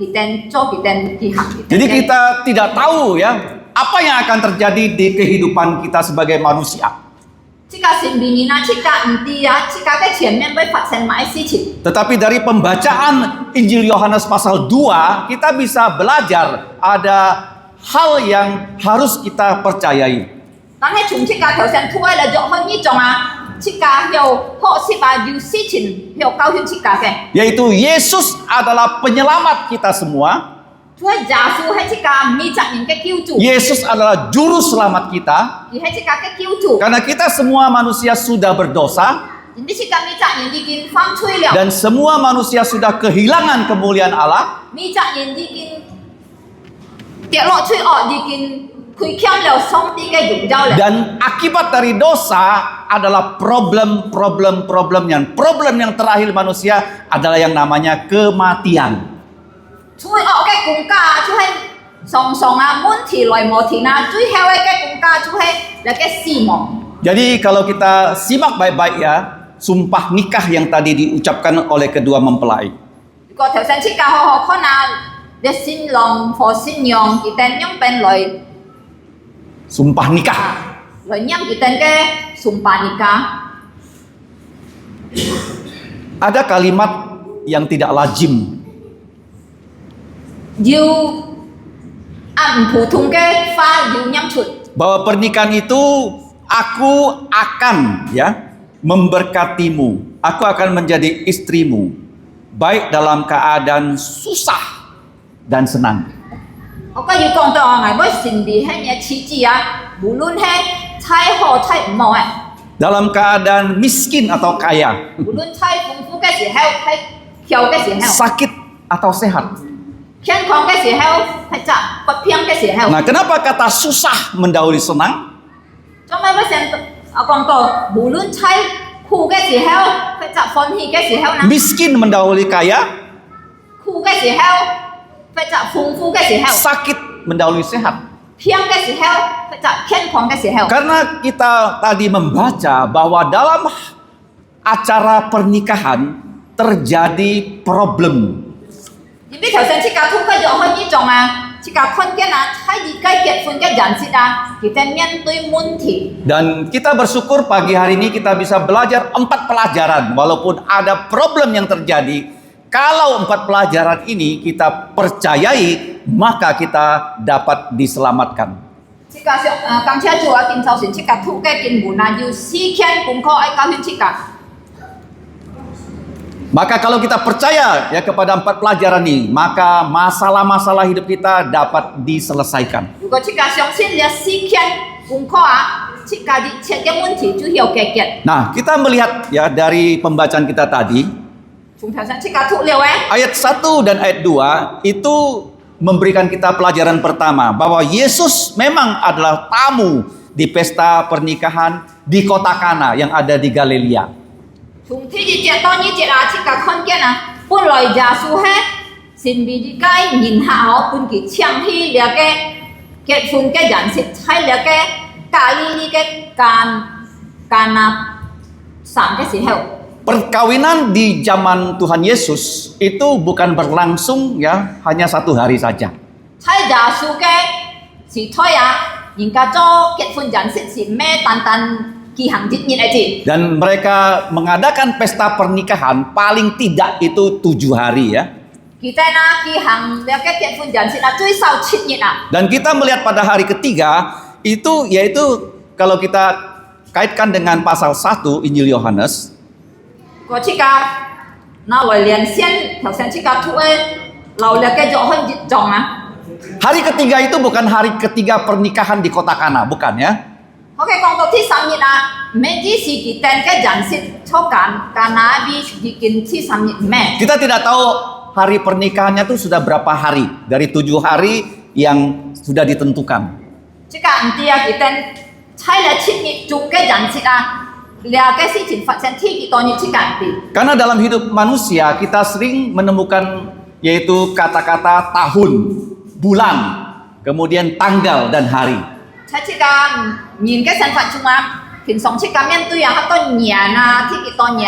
，kita做kita舉行。 Jadi kita tidak tahu ya apa yang akan terjadi di kehidupan kita sebagai manusia. 這個身邊人這個唔知這個嘅前面會發生乜事情。 Tetapi dari pembacaan Injil Yohanes pasal 2 kita bisa belajar ada hal yang harus kita percayai. 但係從這個頭先推嚟咗去呢種這個有學習有事情有教訓這個嘅。 Yaitu Yesus adalah penyelamat kita semua. 佢係耶穌係這個未責任嘅救主， Yesus adalah juru selamat kita. 而係這個嘅救主。 Karena kita semua manusia sudah berdosa 人哋這個未責任已經犯罪了， dan semua manusia sudah kehilangan kemuliaan Allah. 未責任已經跌落罪惡，已經虧欠了上帝嘅榮耀了。 Dan akibat dari dosa adalah problem yang terakhir manusia adalah yang namanya kematian. 罪惡嘅國家就係常常問題來問題最後嘅國家就係那個死亡。 Jadi kalau kita simak baik-baik ya, sumpah nikah yang tadi diucapkan oleh kedua mempelai. 如果頭先這個好好看嘅新郎和新娘佢哋用邊來 Sumpah nikah. 來念佢哋嘅sumpah nikah。 Ada kalimat yang tidak lazim. 要按普通嘅法要念出。 Bahwa pernikahan itu aku akan ya memberkatimu. Aku akan menjadi istrimu. Baik dalam keadaan susah dan senang. 我今要講到我會善地係嘢次次無論係太好太唔好Dalam keadaan miskin atau kaya. 無論太豐富嘅時候太窮嘅時候， Sakit atau sehat. 健康嘅時候係疾病嘅時候。 Nah, kenapa kata susah mendahului senang? 做咩會成我講到無論太苦嘅時候係疾歡喜嘅時候呢？ Miskin mendahului kaya, 苦嘅時候係疾豐富嘅時候， sakit mendahului sehat. 病嘅時候係疾健康嘅時候。 Karena kita tadi membaca bahwa dalam acara pernikahan terjadi problem. 因為頭先這個通過咗開呢種這個困境喺而家結婚嘅人士kita面對問題。 Dan kita bersyukur pagi hari ini kita bisa belajar 4 pelajaran. Walaupun ada problem yang terjadi, kalau 4 pelajaran ini kita percayai, maka kita dapat diselamatkan. 即個上感謝主啊，今早上即個土嘅經文啊，要4篇功課愛教訓即個。 Maka kalau kita percaya ya kepada 4 pelajaran ini, maka masalah-masalah hidup kita dapat diselesaikan. 如果即個相信了4篇功課啊，即個一切嘅問題就有解決。 Nah, kita melihat ya dari pembacaan kita tadi, 從頭上即個土了誒， ayat 1 dan ayat 2 itu memberikan kita pelajaran pertama bahwa Yesus memang adalah tamu di pesta pernikahan di kota Kana yang ada di Galilea. 從第一節到2節啊，即個看見啊，本來耶穌係神秘的嘅人客哦，本佢搶去了嘅結婚嘅人士，喺了嘅加利利嘅Kana山嘅時候。 Perkawinan di zaman Tuhan Yesus itu bukan berlangsung ya hanya 1 hari saja. 喺耶穌嘅時代啊，人家做結婚人士是咩單單舉行節日嚟啫。 Dan mereka mengadakan pesta pernikahan paling tidak itu 7 hari ya. Kita na舉行了嘅結婚人士啊，最少7日啊。 Dan kita melihat pada hari ketiga itu yaitu kalau kita kaitkan dengan pasal 1 Injil Yohanes, 個即個那為連先頭先即個土嘅流了嘅約翰熱狀啊。 hari ketiga itu bukan hari ketiga pernikahan di kota Kana, bukan ya. 我嘅講到第3日啊，唔係只是佢哋嘅人士初間那邊已經第3日咩？ Kita tidak tahu hari pernikahannya itu sudah berapa hari dari 7 hari yang sudah ditentukan. 即個唔知啊，佢哋喺了7日中嘅人士啊。 了解事情發生幾多日之間的。 Karena dalam hidup manusia kita sering menemukan yaitu kata-kata tahun, bulan, kemudian tanggal dan hari. 喺這個人嘅身份中啊，平常這個面對啊好多年啊，幾多年，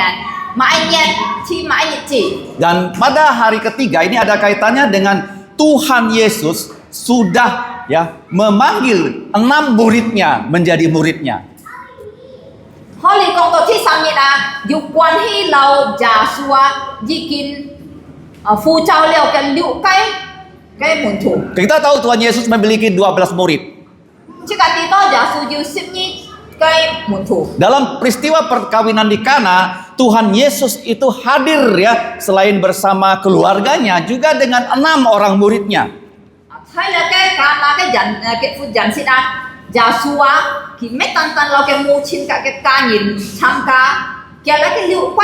買年去買日子。 Dan pada hari ketiga ini ada kaitannya dengan Tuhan Yesus sudah ya memanggil 6 muridnya menjadi muridnya. 可能講到第3日啊，有關係到耶穌啊已經呼召了嘅6個嘅門徒。 Kita tahu Tuhan Yesus memiliki 12 murid. 這個地方耶穌有12個門徒。 Dalam peristiwa perkawinan di Kana, Tuhan Yesus itu hadir ya selain bersama keluarganya juga dengan 6 orang muridnya. 喺了嘅加拿嘅人結婚人士啊，耶穌啊。 佢咩單單攞嘅母親嘅家人參加，叫那個6位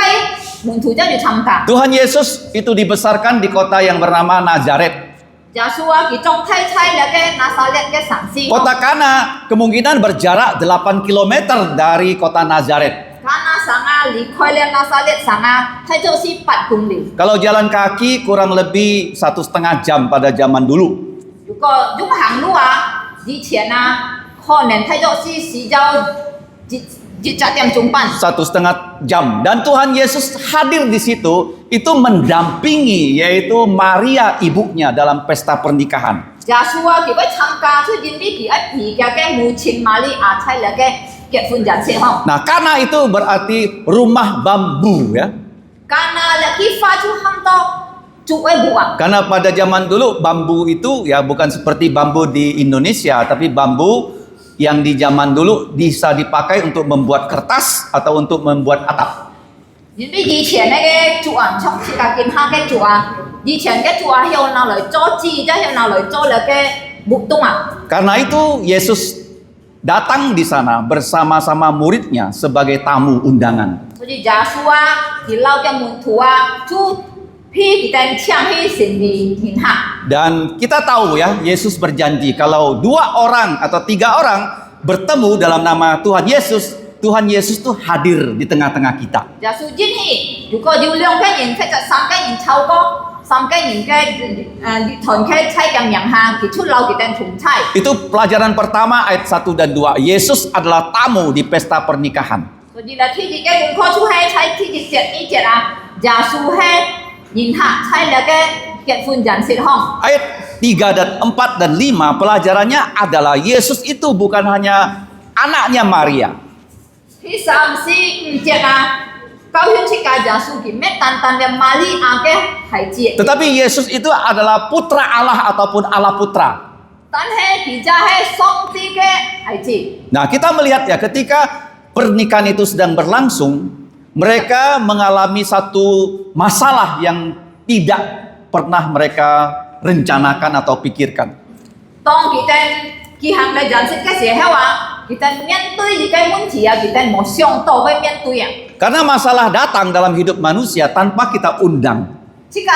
門徒就參加。 Tuhan Yesus itu dibesarkan di kota yang bernama Nazaret. 耶穌啊，佢種太菜那個拿撒勒嘅城市。 Kota Kana kemungkinan berjarak 8 km dari kota Nazaret. 加拿省啊，離開了拿撒勒省啊，它就是8公里。 Kalau jalan kaki kurang lebih 1,5 jam pada zaman dulu. 如果用行路啊，以前啊。 可能睇咗是就7點鐘半 1,5 jam dan Tuhan Yesus hadir di situ itu mendampingi yaitu Maria ibunya dalam pesta pernikahan. 耶穌啊，佢會參加出現啲佢嘅母親瑪利亞喺嚟嘅結婚人士嗬。 Nah, Kana itu berarti rumah bambu ya. Karena lagi faju hamto cuwe buang. Karena pada zaman dulu bambu itu ya bukan seperti bambu di Indonesia, tapi bambu yang di zaman dulu bisa dipakai untuk membuat kertas atau untuk membuat atap. Jadi 以前那個竹啊，從自家建下嘅竹啊，以前嘅竹啊，要拿來做紙，即係拿來做那個木洞啊。 Karena itu Yesus datang di sana bersama-sama muridnya sebagai tamu undangan. 所以耶穌啊，佢撈嘅門徒啊，就批佢哋搶去神嘅人客。 Dan kita tahu ya, Yesus berjanji kalau 2 orang atau 3 orang bertemu dalam nama Tuhan Yesus, Tuhan Yesus tuh hadir di tengah-tengah kita. 耶穌應許，如果有2個人或者3個人超過3個人嘅團契猜咁樣下，佢出撈佢哋同猜。 Itu pelajaran pertama ayat 1 dan 2. Yesus adalah tamu di pesta pernikahan. 所以啦，第二嘅門課出係猜第2節呢節啊，耶穌係人客猜那個結婚人士項。 Ayat 3 dan 4 dan 5 pelajarannya adalah Yesus itu bukan hanya anaknya Maria. 第3、4、5節啊，高興出家耶穌嘅咩單單嘅瑪利亞嘅孩子， Tetapi Yesus itu adalah putra Allah ataupun Allah putra. 但係佢就係上帝嘅孩子。 Nah, kita melihat ya ketika pernikahan itu sedang berlangsung, mereka mengalami satu masalah yang tidak pernah mereka rencanakan atau pikirkan. 當佢哋舉行嘅人生嘅時候啊，佢哋面對呢個問題啊，佢哋冇想到會面對啊。 Karena masalah datang dalam hidup manusia tanpa kita undang. 即個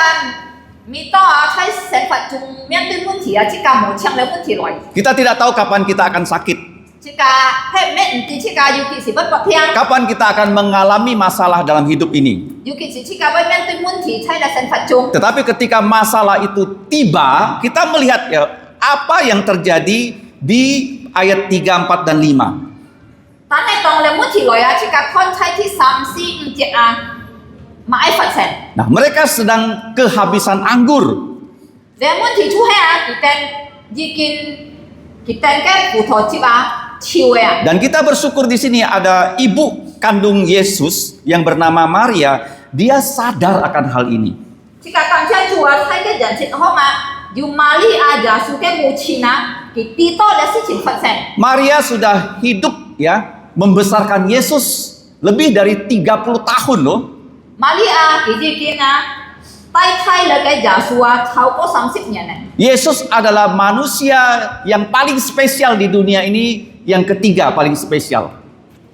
未到啊，喺生活中面對問題啊，即個冇請嚟問題來。 Kita tidak tahu kapan kita akan sakit, 即個係咩唔知，即個尤其是不白聽， kapan kita akan mengalami masalah dalam hidup ini. 尤其是即個會面對問題喺生活中。 Tetapi ketika masalah itu tiba, kita melihat ya apa yang terjadi di ayat 3, 4 dan 5. 但係當你問題來啊，即個看喺啲3、4、5節啊，冇發生。 Nah, mereka sedang kehabisan anggur. 你問題出現啊，kita ke putar cip ah, ciu ya. Dan kita bersyukur di sini ada ibu kandung Yesus yang bernama Maria. Dia sadar akan hal ini. Jika kancah jual saya ke janji homa, you mali aja suka mucina, kita ada sih persen. Maria sudah hidup ya, membesarkan Yesus lebih dari 30 tahun loh. Mali kita kena, tai lagi jasua, tahu kok 30 nya. Yesus adalah manusia yang paling spesial di dunia ini, yang ketiga paling spesial.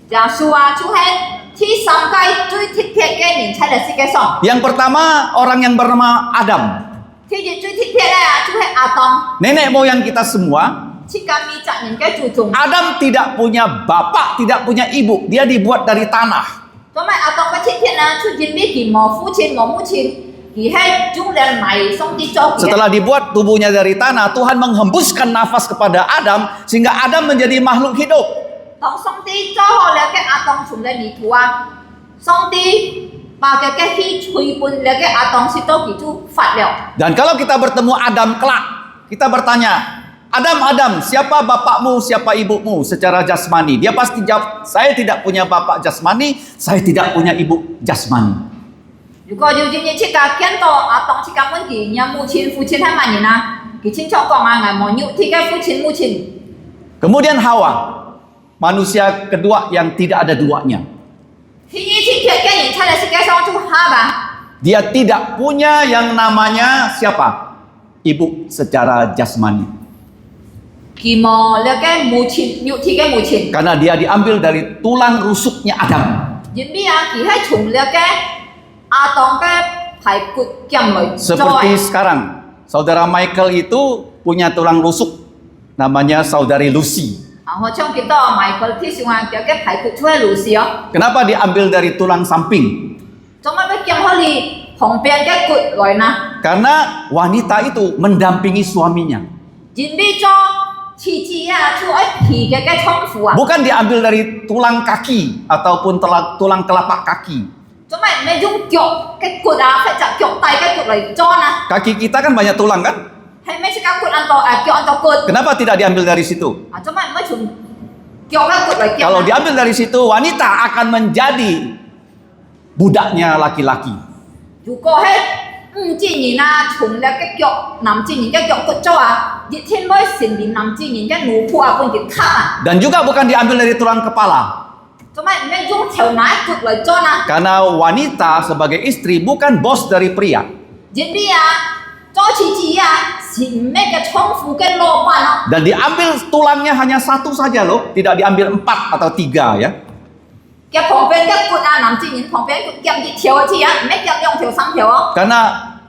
Jasua Tuhan, ti sampai tu titik ke ni cari sih kesong. Yang pertama orang yang bernama Adam. Ti tu titik lah, Tuhan Adam. Nenek moyang kita semua. Jika mi cak ni ke jujung. Adam tidak punya bapak, tidak punya ibu. Dia dibuat dari tanah. 咁咪阿當嘅切片啊，出現咩件冇父親冇母親，而係中人埋送啲作嘅。 Setelah dibuat tubuhnya dari tanah, Tuhan menghembuskan nafas kepada Adam sehingga Adam menjadi makhluk hidup. 當送啲作好了嘅阿當從嚟泥土啊，送啲把嘅氣吹半了嘅阿當是都叫做發了。 Dan kalau kita bertemu Adam kelak, kita bertanya, Adam, siapa bapakmu, siapa ibumu secara jasmani? Dia pasti jawab, saya tidak punya bapak jasmani, saya tidak punya ibu jasmani. 如果要真正切架見到阿當切架問題，有母親父親係乜嘢啊？佢清楚講啊，我冇要睇嘅父親母親。 Kemudian Hawa, manusia kedua yang tidak ada duanya. 天意切片嘅人出嚟世界上做下吧。 Dia tidak punya yang namanya siapa? Ibu secara jasmani. 佢冇了嘅母親，要睇嘅母親。 Karena dia diambil dari tulang rusuknya Adam. 因為啊，佢係從了嘅阿當嘅排骨減來。 Seperti sekarang, saudara Michael itu punya tulang rusuk, namanya saudari Lucy. 啊，我將見到埋佢啲小眼腳嘅排骨出嚟路時哦， Kenapa diambil dari tulang samping? 做乜乜減開你旁邊嘅骨來呢？ Karena wanita itu mendampingi suaminya. 因為咗妻子啊，出喺皮嘅倉庫啊， Bukan diambil dari tulang kaki ataupun tulang telapak kaki. 做乜唔係用腳嘅骨啊，係隻腳大嘅骨嚟裝啊？ Kaki kita kan banyak tulang kan? 係咩隻腳骨按到腳按到骨？ Kenapa tidak diambil dari situ? 啊，做乜唔係從腳嘅骨嚟減 Kalau 啊？ diambil dari situ, wanita akan menjadi budaknya laki-laki. 如果係唔知人啊，從咧嘅腳男子人嘅腳骨咗啊，熱天會成年男子人嘅腦部啊，半截卡啊， Dan juga bukan diambil dari tulang kepala. 做乜唔係用條奶骨嚟裝啊？ Karena wanita sebagai istri bukan bos dari pria. 因為啊，做妻子啊，是咩嘅倉庫嘅老闆啊？ Dan diambil tulangnya hanya satu saja loh, tidak diambil 4 atau 3 ya. 嘅旁邊嘅骨啊，男子人旁邊骨夾一條字啊，唔係夾2條3條哦。 Karena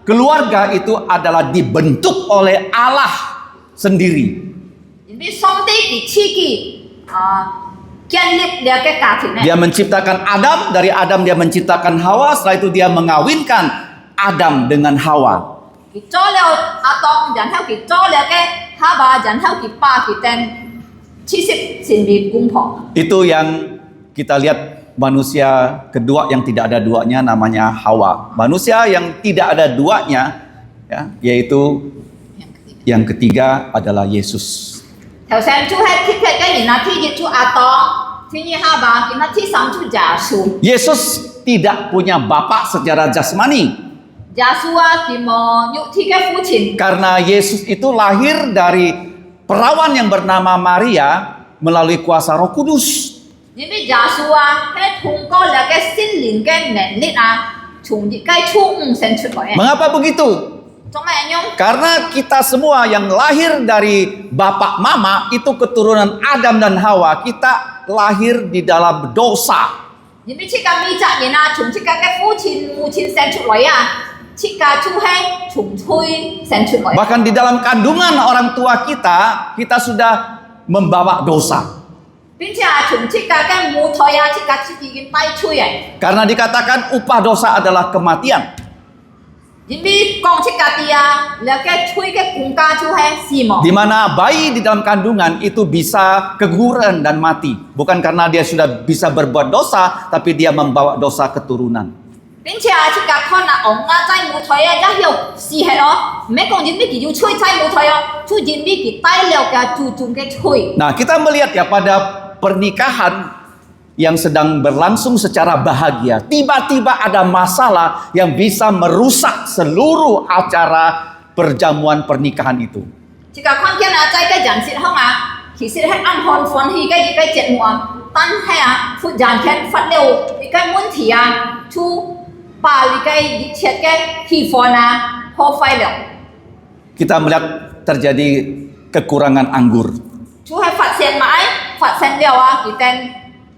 keluarga itu adalah dibentuk oleh Allah sendiri. 因為上帝嘅設計啊，建立了嘅家庭咧。 Dia menciptakan Adam, dari Adam dia menciptakan Hawa, setelah itu dia mengawinkan Adam dengan Hawa. 佢做了阿當，然後佢做了嘅哈巴，然後佢把佢等70成為公婆。 Itu yang kita lihat manusia kedua yang tidak ada duanya namanya Hawa. Manusia yang tidak ada duanya ya, yaitu yang ketiga adalah Yesus. 頭先做係貼嘅人啊，貼住阿當，貼天意哈吧，今他提上出假数， Yesus tidak punya bapak secara jasmani. 假数啊，佢冇肉體嘅父親， Karena Yesus itu lahir dari perawan yang bernama Maria melalui kuasa Roh Kudus. 因為假數啊，係通過了嘅聖靈嘅能力啊，從一個出生出來嘅。 Mengapa begitu? 做咩樣？ Karena kita semua yang lahir dari bapak mama itu keturunan Adam dan Hawa, kita lahir di dalam dosa. 因為這個米責人啊，從這個嘅父親母親生出來啊，這個就係從胎生出來。 Bahkan di dalam kandungan orang tua kita sudah membawa dosa. 並且啊，從這個嘅母胎啊，這個是已經帶出嚟。 Karena dikatakan upah dosa adalah kematian. 因為講這個啲啊，了嘅胎嘅公家就係死亡。 Di mana bayi di dalam kandungan itu bisa keguguran dan mati. Bukan karena dia sudah bisa berbuat dosa, tapi dia membawa dosa keturunan. 並且啊，這個可能昂啊，在母胎啊，一樣死係咯，唔係講因為佢要吹在母胎啊，就因為佢帶了嘅注重嘅吹。 Nah, kita melihat ya pada pernikahan yang sedang berlangsung secara bahagia, tiba-tiba ada masalah yang bisa merusak seluruh acara perjamuan pernikahan itu. 這個看見啊，在個人設空啊，其實係暗看歡喜嘅一個節目啊，但係啊，忽然間發了一個問題啊，就把呢個一切嘅氣氛啊破壞了。 Kita melihat terjadi kekurangan anggur. 就係發現了啊，佢哋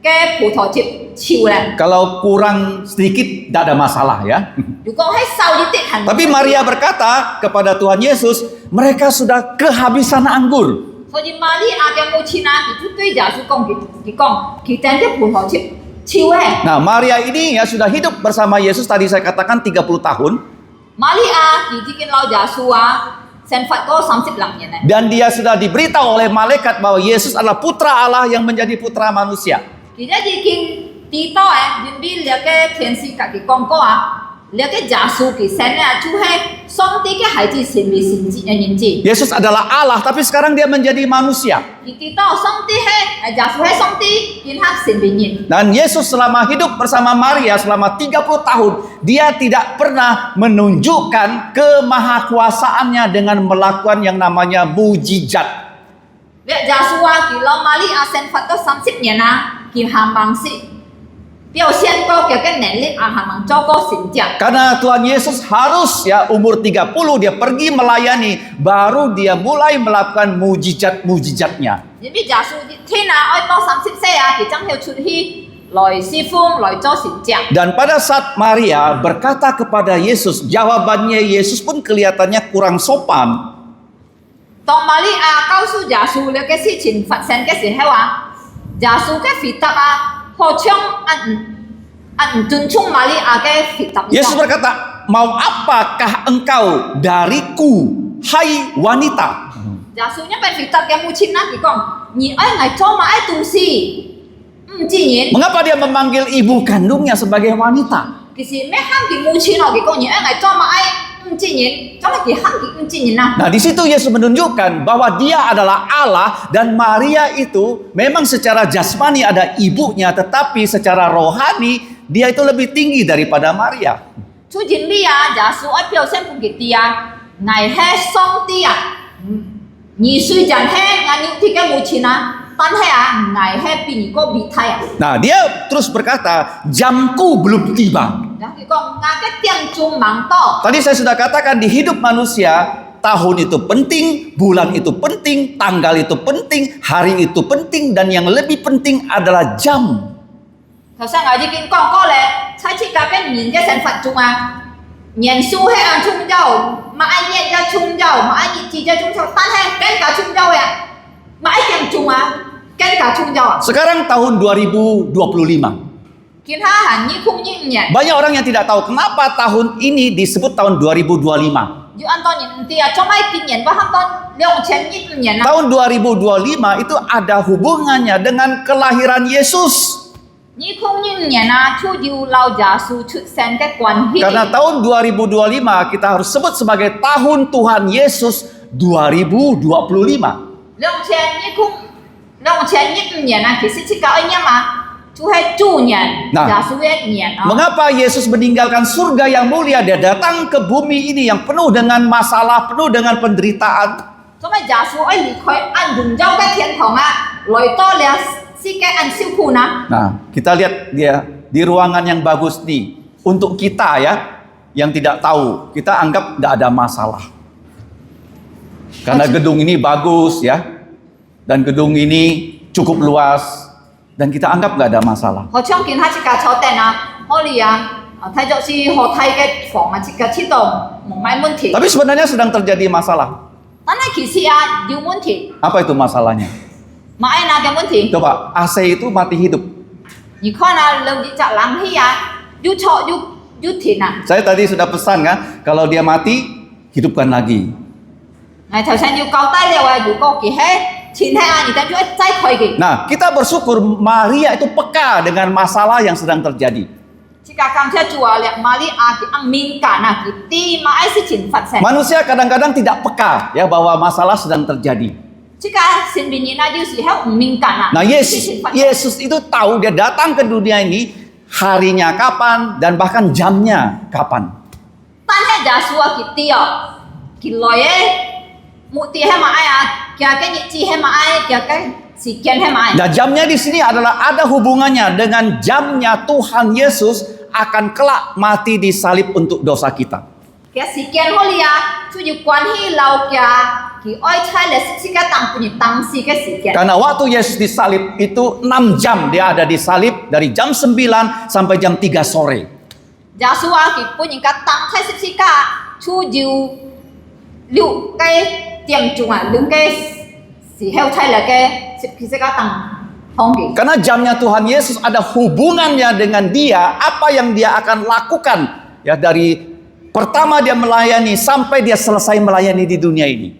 嘅葡萄節潮咧。 Kalau kurang sedikit tidak ada masalah ya. 如果係少一啲很， Tapi Maria berkata kepada Tuhan Yesus, mereka sudah kehabisan anggur. 所以瑪利亞嘅母親啊，佢就對耶穌講，佢哋嘅葡萄節潮咧。 Nah, Maria ini ya sudah hidup bersama Yesus tadi saya katakan 30 tahun. 瑪利亞佢已經老耶穌啊，成佛嗰30年咧。 Dan dia sudah diberitahu oleh malaikat bahwa Yesus adalah putra Allah yang menjadi putra manusia. 佢一已經知道誒，因為了嘅天使家己講過啊，了嘅耶穌佢生咧就係上帝嘅孩子，成為神子嘅人子。 Yesus adalah Allah, tapi sekarang dia menjadi manusia. 佢知道上帝係耶穌係上帝，然後成為人。 Dan Yesus selama hidup bersama Maria selama 30 tahun, dia tidak pernah menunjukkan kemahakuasaannya dengan melakukan yang namanya mujizat. 耶穌啊，佢老瑪利亞成佛咗30年啊，佢行bằng事表現過佢嘅能力啊，行bằng做過成績。 Karena Tuhan Yesus harus ya umur 30 dia pergi melayani, baru dia mulai melakukan mujizat-mujizatnya. 因為耶穌天啊，愛到30歲啊，佢將要出去來侍奉，來做成績。 Dan pada saat Maria berkata kepada Yesus, jawabannya Yesus pun kelihatannya kurang sopan. 當瑪利亞告訴耶穌了嘅事情發生嘅時候啊，耶穌嘅回答啊，好像唔尊重瑪利亞嘅回答一 Yesus 樣。 berkata, mau apakah engkau dariku, hai wanita? 耶穌因為回答嘅母親啊，佢講：你愛我做乜愛東西？唔知人， Mengapa dia memanggil ibu kandungnya sebagai wanita? 其實咩喊佢母親哦，佢講：你愛我做乜愛唔知人？做乜佢喊佢唔知人啊？ Nah, di situ Yesus menunjukkan bahwa dia adalah Allah dan Maria itu memang secara jasmani ada ibunya, tetapi secara rohani dia itu lebih tinggi daripada Maria. 出現咩啊？耶穌愛表現俾佢哋啊，我係上帝啊！你雖然係我肉體嘅母親啊，但係啊，我係比你個備胎啊！ Nah, dia terus berkata, jamku belum tiba. 然後佢講：我嘅點鐘忙到。 Tadi saya sudah katakan di hidup manusia, tahun itu penting, bulan itu penting, tanggal itu penting, hari itu penting, dan yang lebih penting adalah jam. 頭先我已經講過咧，在這個嘅年嘅成佛中啊，年數係按宗教，唔係日嘅宗教，唔係日子嘅宗教，但係跟個宗教嘅，唔係點鐘啊，跟個宗教啊。 Sekarang tahun 2025. 見下係2025年， Banyak orang yang tidak tahu kenapa tahun ini disebut tahun 2025. 要按到年啲啊，做咩今年不按到2025年啊？ Tahun 2025 itu ada hubungannya dengan kelahiran Yesus. 2025年啊，就有老耶穌出生嘅關係。 Karena tahun 2025 kita harus sebut sebagai tahun Tuhan Yesus 2025. 2025那我前1年啊，其实去搞1年嘛，就系猪年， Nah. 假属1年啊。 Mengapa Yesus meninggalkan surga yang mulia, dia datang ke bumi ini yang penuh dengan masalah, penuh dengan penderitaan? 做咩假属爱离开按荣耀嘅天堂啊，来到了世界按受苦呢？ Nah, kita lihat dia di ruangan yang bagus nih. Untuk kita ya, yang tidak tahu, kita anggap tidak ada masalah. Karena gedung ini bagus ya, dan gedung ini cukup luas, dan kita anggap nggak ada masalah. 好像見下一架坐墊啊，我哋啊，睇咗是好睇嘅房啊，一架設到冇乜問題。 Tapi sebenarnya sedang terjadi masalah. 但係其實啊，有問題， Apa itu masalahnya? 買哪嘅問題？ Coba, AC itu mati hidup. 你看啊，兩隻冷氣啊，要錯要停啊。 Saya tadi sudah pesan kan, kalau dia mati, hidupkan lagi. 我頭先要交代了啊，如果佢係前係啊，你等住再開嘅。 Nah, kita bersyukur Maria itu peka dengan masalah yang sedang terjadi. 即架感謝主啊，瑪利亞佢ang敏感啊，佢啲馬愛事情發生。 Manusia kadang-kadang tidak peka ya bahwa masalah sedang terjadi. 即架身邊人啊，有時候唔敏感啊。 Nah, Yesus itu tahu dia datang ke dunia ini harinya kapan dan bahkan jamnya kapan. 但係耶穌啊，佢啲啊，佢來嘅目的係乜啊？佢嘅日子係乜啊？佢嘅時間係乜啊？ Nah, jamnya di sini adalah ada hubungannya dengan jamnya Tuhan Yesus akan kelak mati di salib untuk dosa kita. 佢時間好哩啊，就要關係老嘅，佢愛猜嚟是個當半當時嘅時間。 Karena waktu Yesus disalib itu 6 jam dia ada di salib dari jam 9 sampai jam 3 sore. 耶穌啊，佢本人嘅當太十字架，就要6點鐘啊，6嘅時候猜嚟嘅十字架當紅嘅。 Karena jamnya Tuhan Yesus ada hubungannya dengan dia, apa yang dia akan lakukan ya dari pertama dia melayani sampai dia selesai melayani di dunia ini.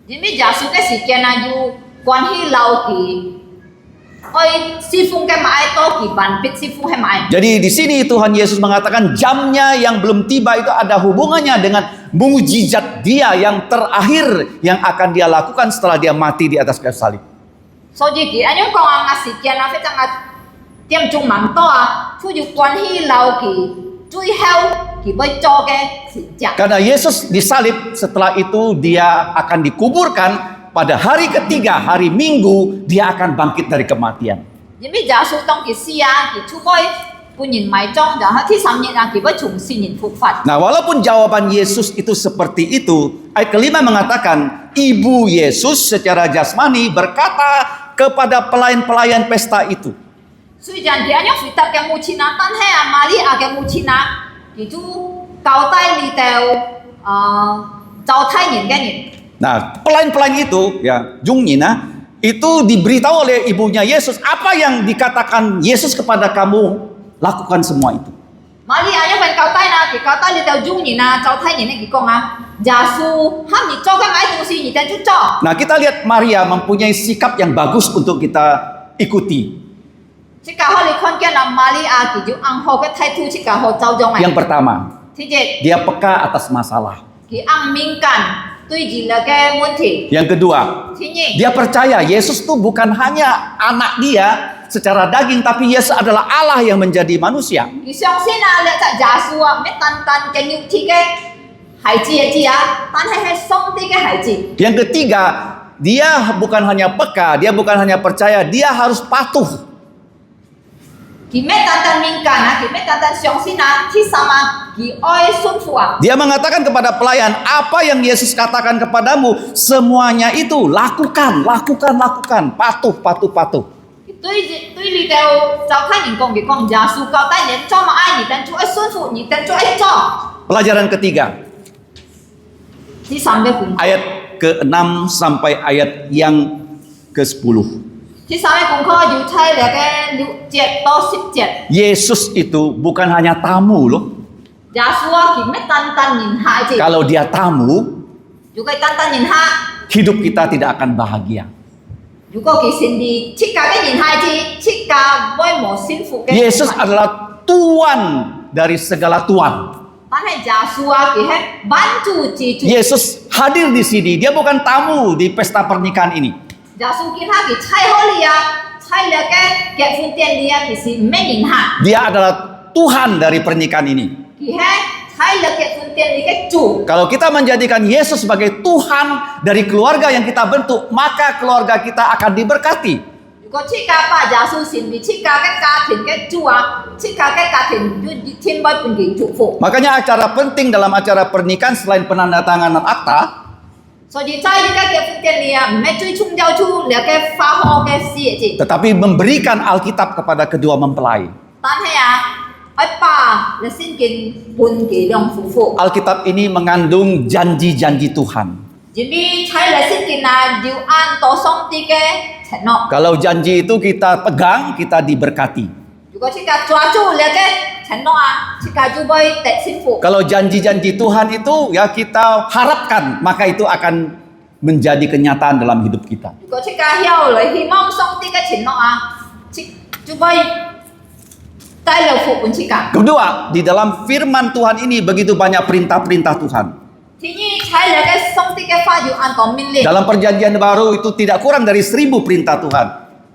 因為耶穌嘅時間啊，要關係老嘅，愛侍奉嘅買多幾萬，別侍奉係買。 Jadi di sini Tuhan Yesus mengatakan jamnya yang belum tiba itu ada hubungannya dengan mukjizat dia yang terakhir yang akan dia lakukan setelah dia mati di atas kayu salib. 所以佢咁樣講啊，時間啊，非常啊點鐘蠻多啊，就要關係老嘅最後佢要做嘅時間。 Karena Yesus disalib, setelah itu dia akan dikuburkan, pada hari ketiga, hari Minggu, dia akan bangkit dari kematian. 因為耶穌當佢死啊，佢出開本人埋葬，然後第3日啊，佢要從死人復活。 Nah, walaupun jawaban Yesus itu seperti itu, ayat kelima mengatakan, ibu Yesus secara jasmani berkata kepada pelayan-pelayan pesta itu. 雖然佢咁樣回答嘅母親啊，但係啊，瑪利亞嘅母親啊，佢就交代你到招待人嘅人。 Nah, pelayan-pelayan itu, ya, Jungnina, itu diberitahu oleh ibunya Yesus, apa yang dikatakan Yesus kepada kamu, lakukan semua itu. 瑪利亞因為交代啦，佢交代你到眾人啊，招待人咧，佢講啊，耶穌喊你做嘅買東西，你哋就做。 Nah, kita lihat Maria mempunyai sikap yang bagus untuk kita ikuti. 即係可你看見啊，瑪利亞佢就按好嘅態度，即係好照用嘅。 Yang pertama, 第一， dia peka atas masalah. 佢按敏感對人類嘅問題。 Yang kedua, 第二， dia percaya Yesus itu bukan hanya anak dia secara daging, tapi Yesus adalah Allah yang menjadi manusia. 佢相信啊，你就耶穌啊，咩單單嘅肉體嘅孩子嘅子啊，但係係上帝嘅孩子。 Yang ketiga, dia bukan hanya peka, dia bukan hanya percaya, dia harus patuh. 佢咩單單敏感啊，佢咩單單相信啊，第三啊，佢愛順服啊。 Dia mengatakan kepada pelayan, apa yang Yesus katakan kepadamu, semuanya itu lakukan, patuh. 對你哋招待人講，佢講耶穌交代人做乜愛，你哋就愛順服，你哋就愛做。 Pelajaran ketiga, 第三個功課， ayat ke-6 sampai ayat yang ke-10. 第三個功課要睇嚟嘅6節到10節。 Yesus itu bukan hanya tamu loh. 耶穌啊，佢咩單單人孩子， Kalau dia tamu, 如果單單人客， hidup kita tidak akan bahagia. 如果佢成為切家嘅人孩子，切家會冇幸福嘅。 Yesus adalah Tuan dari segala Tuan. 但係耶穌啊，佢係bantu之主。 Yesus hadir di sini, dia bukan tamu di pesta pernikahan ini. 假如見他佢猜好你啊，猜了嘅結婚典禮啊，其實唔咩影響。 Dia adalah Tuhan dari pernikahan ini. 佢係猜了結婚典禮嘅主。 Kalau kita menjadikan Yesus sebagai Tuhan dari keluarga yang kita bentuk, maka keluarga kita akan diberkati. 如果設家把耶穌成為設家嘅家庭嘅主啊，設家嘅家庭要天會俾佢祝福。 Makanya acara penting dalam acara pernikahan selain penandatanganan akta, 所以在呢個結婚典禮啊，唔係最重要出了嘅花好嘅事情。 tetapi memberikan Alkitab kepada kedua mempelai. 但係啊，喺把你先見半幾兩夫婦。 Alkitab ini mengandung janji-janji Tuhan. 因為猜你先見啊，要按到上帝嘅承諾。 Kalau janji itu kita pegang, kita diberkati. 如果設家抓住了嘅承諾啊，設家就會得幸福。 Kalau janji-janji Tuhan itu ya kita harapkan, maka itu akan menjadi kenyataan dalam hidup kita. 如果設家有嚟希望上帝嘅承諾啊，就會帶來福本設家。 Kedua, di dalam firman Tuhan ini begitu banyak perintah-perintah Tuhan. ทีนี้ใช้了嘅上帝嘅話要按到命令。 Dalam perjanjian baru itu tidak kurang dari 1000 perintah Tuhan.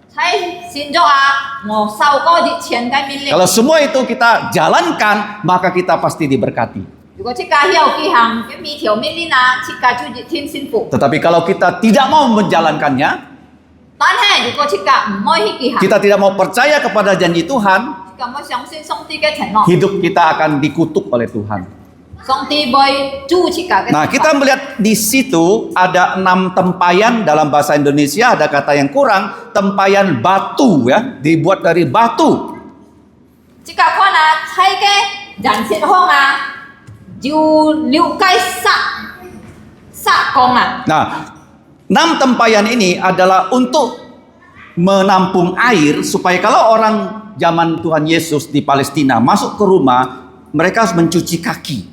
ใช้先咗啊，我受過以前嘅命令。 Kalau semua itu kita jalankan, maka kita pasti diberkati. 如果設家有記行嘅每條命令啊，設家就越添幸福。 Tetapi kalau kita tidak mau menjalankannya, 但係如果設家唔可以記行， kita tidak mau percaya kepada janji Tuhan, 設家唔相信上帝嘅承諾， hidup kita akan dikutuk oleh Tuhan. 上帝會主設家嘅。 Nah, kita melihat di situ ada 6 tempayan. Dalam bahasa Indonesia ada kata yang kurang, tempayan batu ya, dibuat dari batu. 設家看啊，猜嘅人設方啊，要了解撒講啊。 Nah, 6 tempayan ini adalah untuk menampung air supaya kalau orang zaman Tuhan Yesus di Palestina masuk ke rumah, mereka harus mencuci kaki.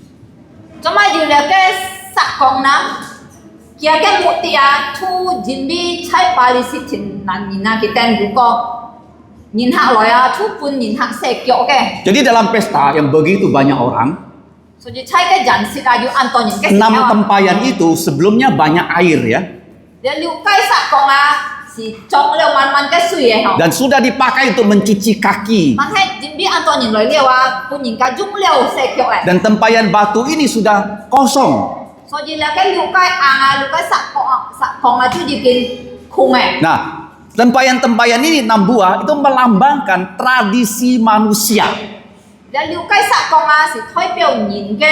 做乜要了嘅撒講啊？佢嘅目的啊，出人民喺巴黎斯廷難民啊，佢哋如果人客來啊，出半人客食腳嘅， Jadi dalam pesta yang begitu banyak orang, 所以猜嘅人設啊，要按到人嘅 6 時候啊。 tempayan itu sebelumnya banyak air ya, 你了解撒講啊，是裝了滿滿嘅水嘅嗬。 dan sudah dipakai untuk mencuci kaki. 但係人民按到人來了啊，半人家用了食腳嘅， Dan tempayan batu ini sudah kosong. 所以你嘅了解硬啊，了解撒講啊，就已經空嘅。 Nah, tempayan-tempayan ini 6 buah itu melambangkan tradisi manusia. 你了解撒講啊，是代表人嘅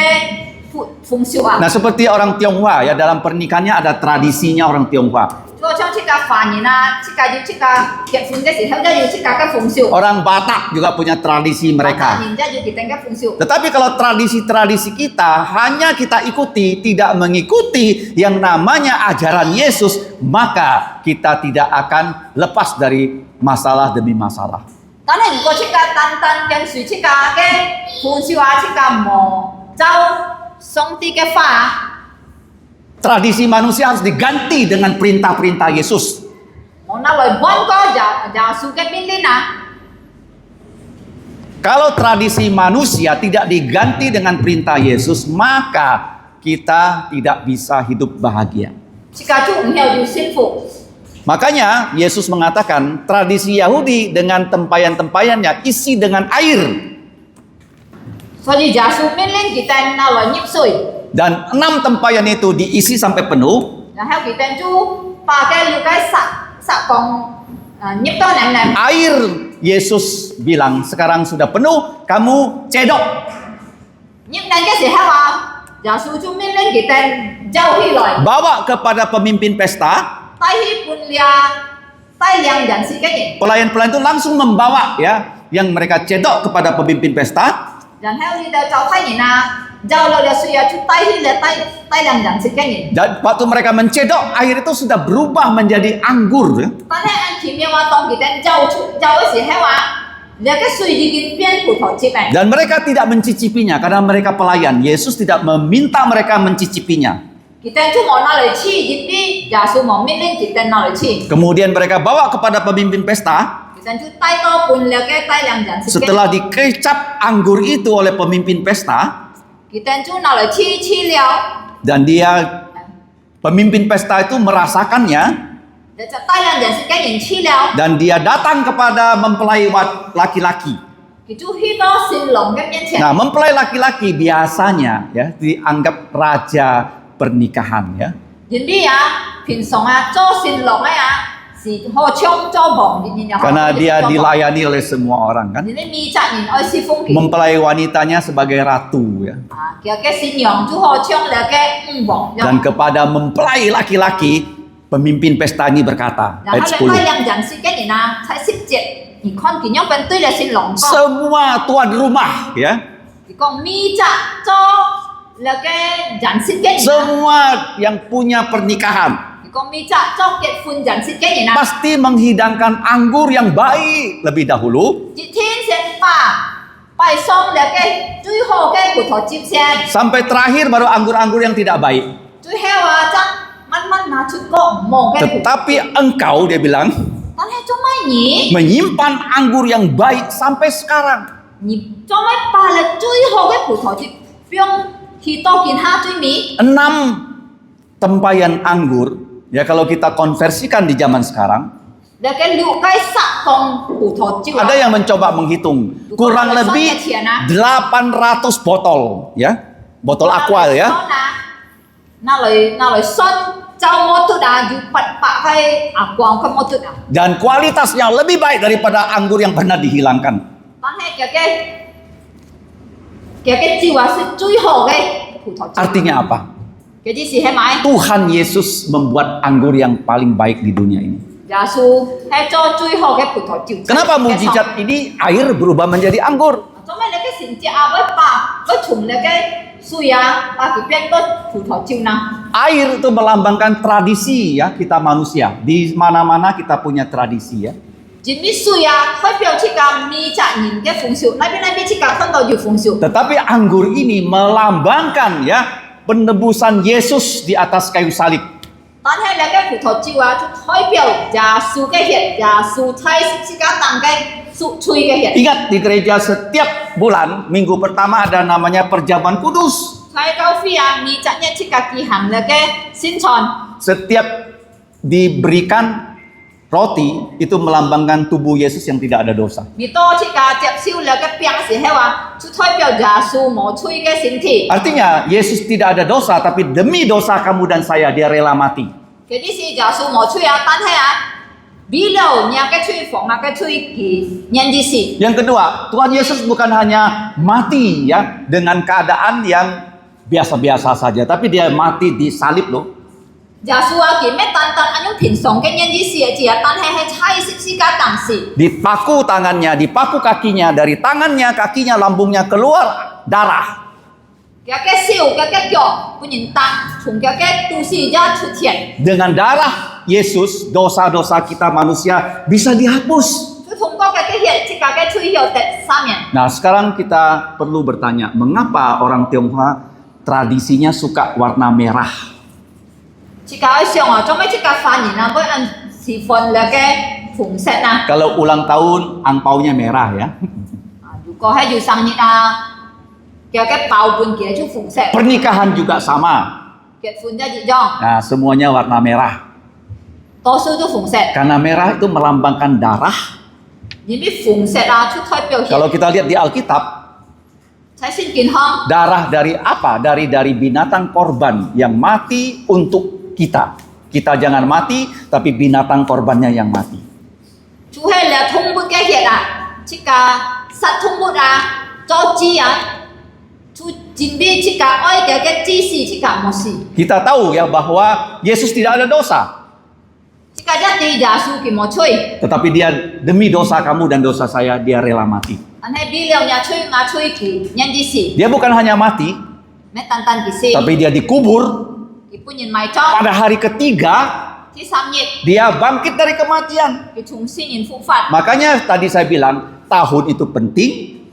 風俗啊。 Nah, seperti orang Tionghoa ya, dalam pernikahannya ada tradisinya orang Tionghoa. 如果將設家犯人啊，設家要設家結婚嘅時候，一要設家嘅風俗。 Orang Batak juga punya tradisi mereka. 然之後要決定嘅風俗。 Tetapi kalau tradisi-tradisi kita hanya kita ikuti, tidak mengikuti yang namanya ajaran Yesus, maka kita tidak akan lepas dari masalah demi masalah. 但係如果設家單單跟隨設家嘅風俗啊，設家冇照上帝嘅法， Tradisi manusia harus diganti dengan perintah-perintah Yesus. 冇拿來幫個耶穌嘅命令啊。 Kalau tradisi manusia tidak diganti dengan perintah Yesus, maka kita tidak bisa hidup bahagia. 設家就唔要幸福。 Makanya Yesus mengatakan tradisi Yahudi dengan tempayan-tempayannya isi dengan air. 所以耶穌命令佢哋拿來溺水， Dan 6 tempayan itu diisi sampai penuh. 然後佢哋就把嘅了解撒講溺到黏黏。 Air Yesus bilang sekarang sudah penuh, kamu cedok. nhập đến cái gì hả bà? Giả sử chúng mình lên cái tên jauh hi rồi. Bawa kepada pemimpin pesta. Tai hi pun lia tai liang dan si cái gì. Pelayan-pelayan itu langsung membawa ya yang mereka cedok kepada pemimpin pesta. Dan heo đi ta cháu thấy gì na jauh lo dia suya chúng tai hi le tai liang dan si cái gì. Dan waktu mereka mencedok, air itu sudah berubah menjadi anggur. Ya. Ta thấy anh chị miêu tông cái tên jauh cái gì hả bà? Dia cái suy đi cái biên phủ thọ chip này. Dan mereka tidak mencicipinya karena mereka pelayan. Yesus tidak meminta mereka mencicipinya. Kita cuma nak leci, jadi giả sử mau milih kita nak leci. Kemudian mereka bawa kepada pemimpin pesta. Kita cuma tai to pun lagi tai liang dan si. Setelah dikecap anggur itu oleh pemimpin pesta, kita cuma nak leci liao. dan dia pemimpin pesta itu merasakannya, 你就帶領人世間人去了， Dan dia datang kepada mempelai laki-laki. 佢就去到新郎嘅面前。 Nah, mempelai laki-laki biasanya ya dianggap raja pernikahan ya. 因為啊，平常啊做新郎嘅啊是好搶做王嘅人， Karena dia dilayani oleh semua orang kan. 你啲米責人愛侍奉佢， Mempelai wanitanya sebagai ratu ya. 啊，佢嘅新娘就好搶你嘅王。 Dan kepada mempelai laki-laki, pemimpin pesta ini berkata, 然後 ayat 你帶 10. 領人世間人啊，才10節，你看佢樣本對咗新郎講， Semua tuan rumah ya, 佢講米責做你嘅人世間人啊， semua yang punya pernikahan 佢講米責做結婚人世間人啊， pasti menghidangkan anggur yang baik lebih dahulu 一天先拜送你嘅最好嘅葡萄酒先， sampai terakhir baru anggur-anggur yang tidak baik. 最後啊將慢慢拿出個唔好嘅葡萄， Tetapi engkau dia bilang 但係做乜嘢？ menyimpan anggur yang baik sampai sekarang. 你做乜把你最好嘅葡萄酒用去到其他最尾？ 6 tempayan anggur ya kalau kita konversikan di zaman sekarang 你嘅六雞十桶葡萄酒啊 ada yang mencoba menghitung kurang lebih 800 botol ya botol aqua ya 拿嚟信就冇得啊，要800嘅啊光佢冇得啊。 dan kualitasnya lebih baik daripada anggur yang pernah dihilangkan. 但係嘅酒啊是最好嘅葡萄酒。 Artinya apa? 嘅意思係咪？ Tuhan Yesus membuat anggur yang paling baik di dunia ini. 耶穌係做最好嘅葡萄酒。 Kenapa mujizat ini air berubah menjadi anggur? 做咩你嘅成隻啊會從你嘅水啊把佢變到葡萄酒呢？ Air itu melambangkan tradisi ya kita manusia. Di mana-mana kita punya tradisi ya. 因為水啊代表這個米責人嘅風俗，那邊這個看到有風俗。 Tetapi anggur ini melambangkan ya penebusan Yesus di atas kayu salib. 但係你嘅葡萄酒啊，就代表耶穌嘅血，耶穌在十字架當嘅贖罪嘅血。 Ingat di gereja setiap bulan minggu pertama ada namanya perjamuan kudus. 在教會啊，米責人這個舉行你嘅聖餐， Setiap diberikan roti itu melambangkan tubuh Yesus yang tidak ada dosa. 米多這個接受你嘅餅時候啊，就代表耶穌無罪嘅身體。 Artinya Yesus tidak ada dosa tapi demi dosa kamu dan saya dia rela mati. 佢啲是耶穌無罪啊，但係啊，為了你嘅罪防啊嘅罪佢人之事。 Yang kedua, Tuhan Yesus bukan hanya mati ya dengan keadaan yang biasa-biasa saja, tapi dia mati di salib loh. 耶穌啊，佢咩單單按用平常嘅人之事嘅字啊，但係喺踩十字架當時。 Dipaku tangannya, dipaku kakinya, dari tangannya, kakinya, lambungnya keluar darah. 佢嘅手、佢嘅腳，本人當從佢嘅肚臍一出現， Dengan darah Yesus, dosa-dosa kita manusia bisa dihapus. 就通過佢嘅血，即個嘅罪有得赦免。 Nah, sekarang kita perlu bertanya, mengapa orang Tionghoa tradisinya suka warna merah? 即個喺上啊，做咩即個犯人啊，佢按是犯你嘅紅色啊？ Kalau ulang tahun, angpaunya merah ya. 如果係要生日啊，佢嘅包半嘅就紅色， Pernikahan juga sama. 結婚一樣， Nah, semuanya warna merah. 多數都紅色， Karena merah itu melambangkan darah. 因為紅色啊，就代表血， Kalau kita lihat di Alkitab, 才先健康。 darah dari apa? Dari binatang korban yang mati untuk kita. Kita jangan mati, tapi binatang korbannya yang mati. 就係你通活嘅血啊，即個殺通活啊，做雞啊，就準備即個愛嘅知識，即個冇事。 Kita tahu ya bahwa Yesus tidak ada dosa, 即個一啲耶穌佢冇罪， tetapi dia demi dosa kamu dan dosa saya dia rela mati. 但係為了人罪我罪佢人之事， Dia bukan hanya mati, 咩單單嘅事， tapi dia dikubur. 佢本人埋葬， Pada hari ketiga 第三日 dia bangkit dari kematian. 佢重新人復活。 Makanya tadi saya bilang tahun itu penting,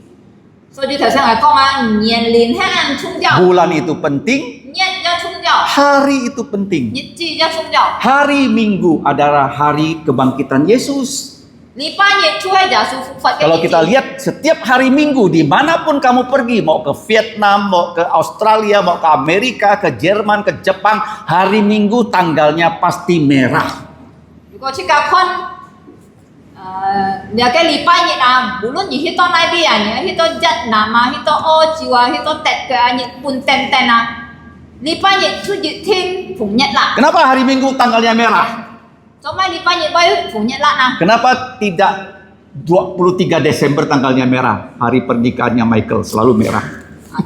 所以頭先我講啊，年齡係重要， bulan itu penting, 日要重要， hari itu penting. 日子要重要。 Hari Minggu adalah hari kebangkitan Yesus. 禮拜日就係耶穌復活嘅 Kalau 日 kita 子。 lihat setiap hari Minggu dimanapun kamu pergi, mau ke Vietnam, mau ke Australia, mau ke Amerika, ke Jerman, ke Jepang, hari Minggu tanggalnya pasti merah. 如果去甲看了个礼拜日啊，无论是迄到那边啊，迄到越南啊，迄到澳洲啊，迄到德国啊，日本等等啊，礼拜日出日天红日啦。 Kenapa hari Minggu tanggalnya merah? Cuma礼拜日baru红日啦呐。 Kenapa tidak 23 Desember tanggalnya merah? Hari pernikahannya Michael selalu merah.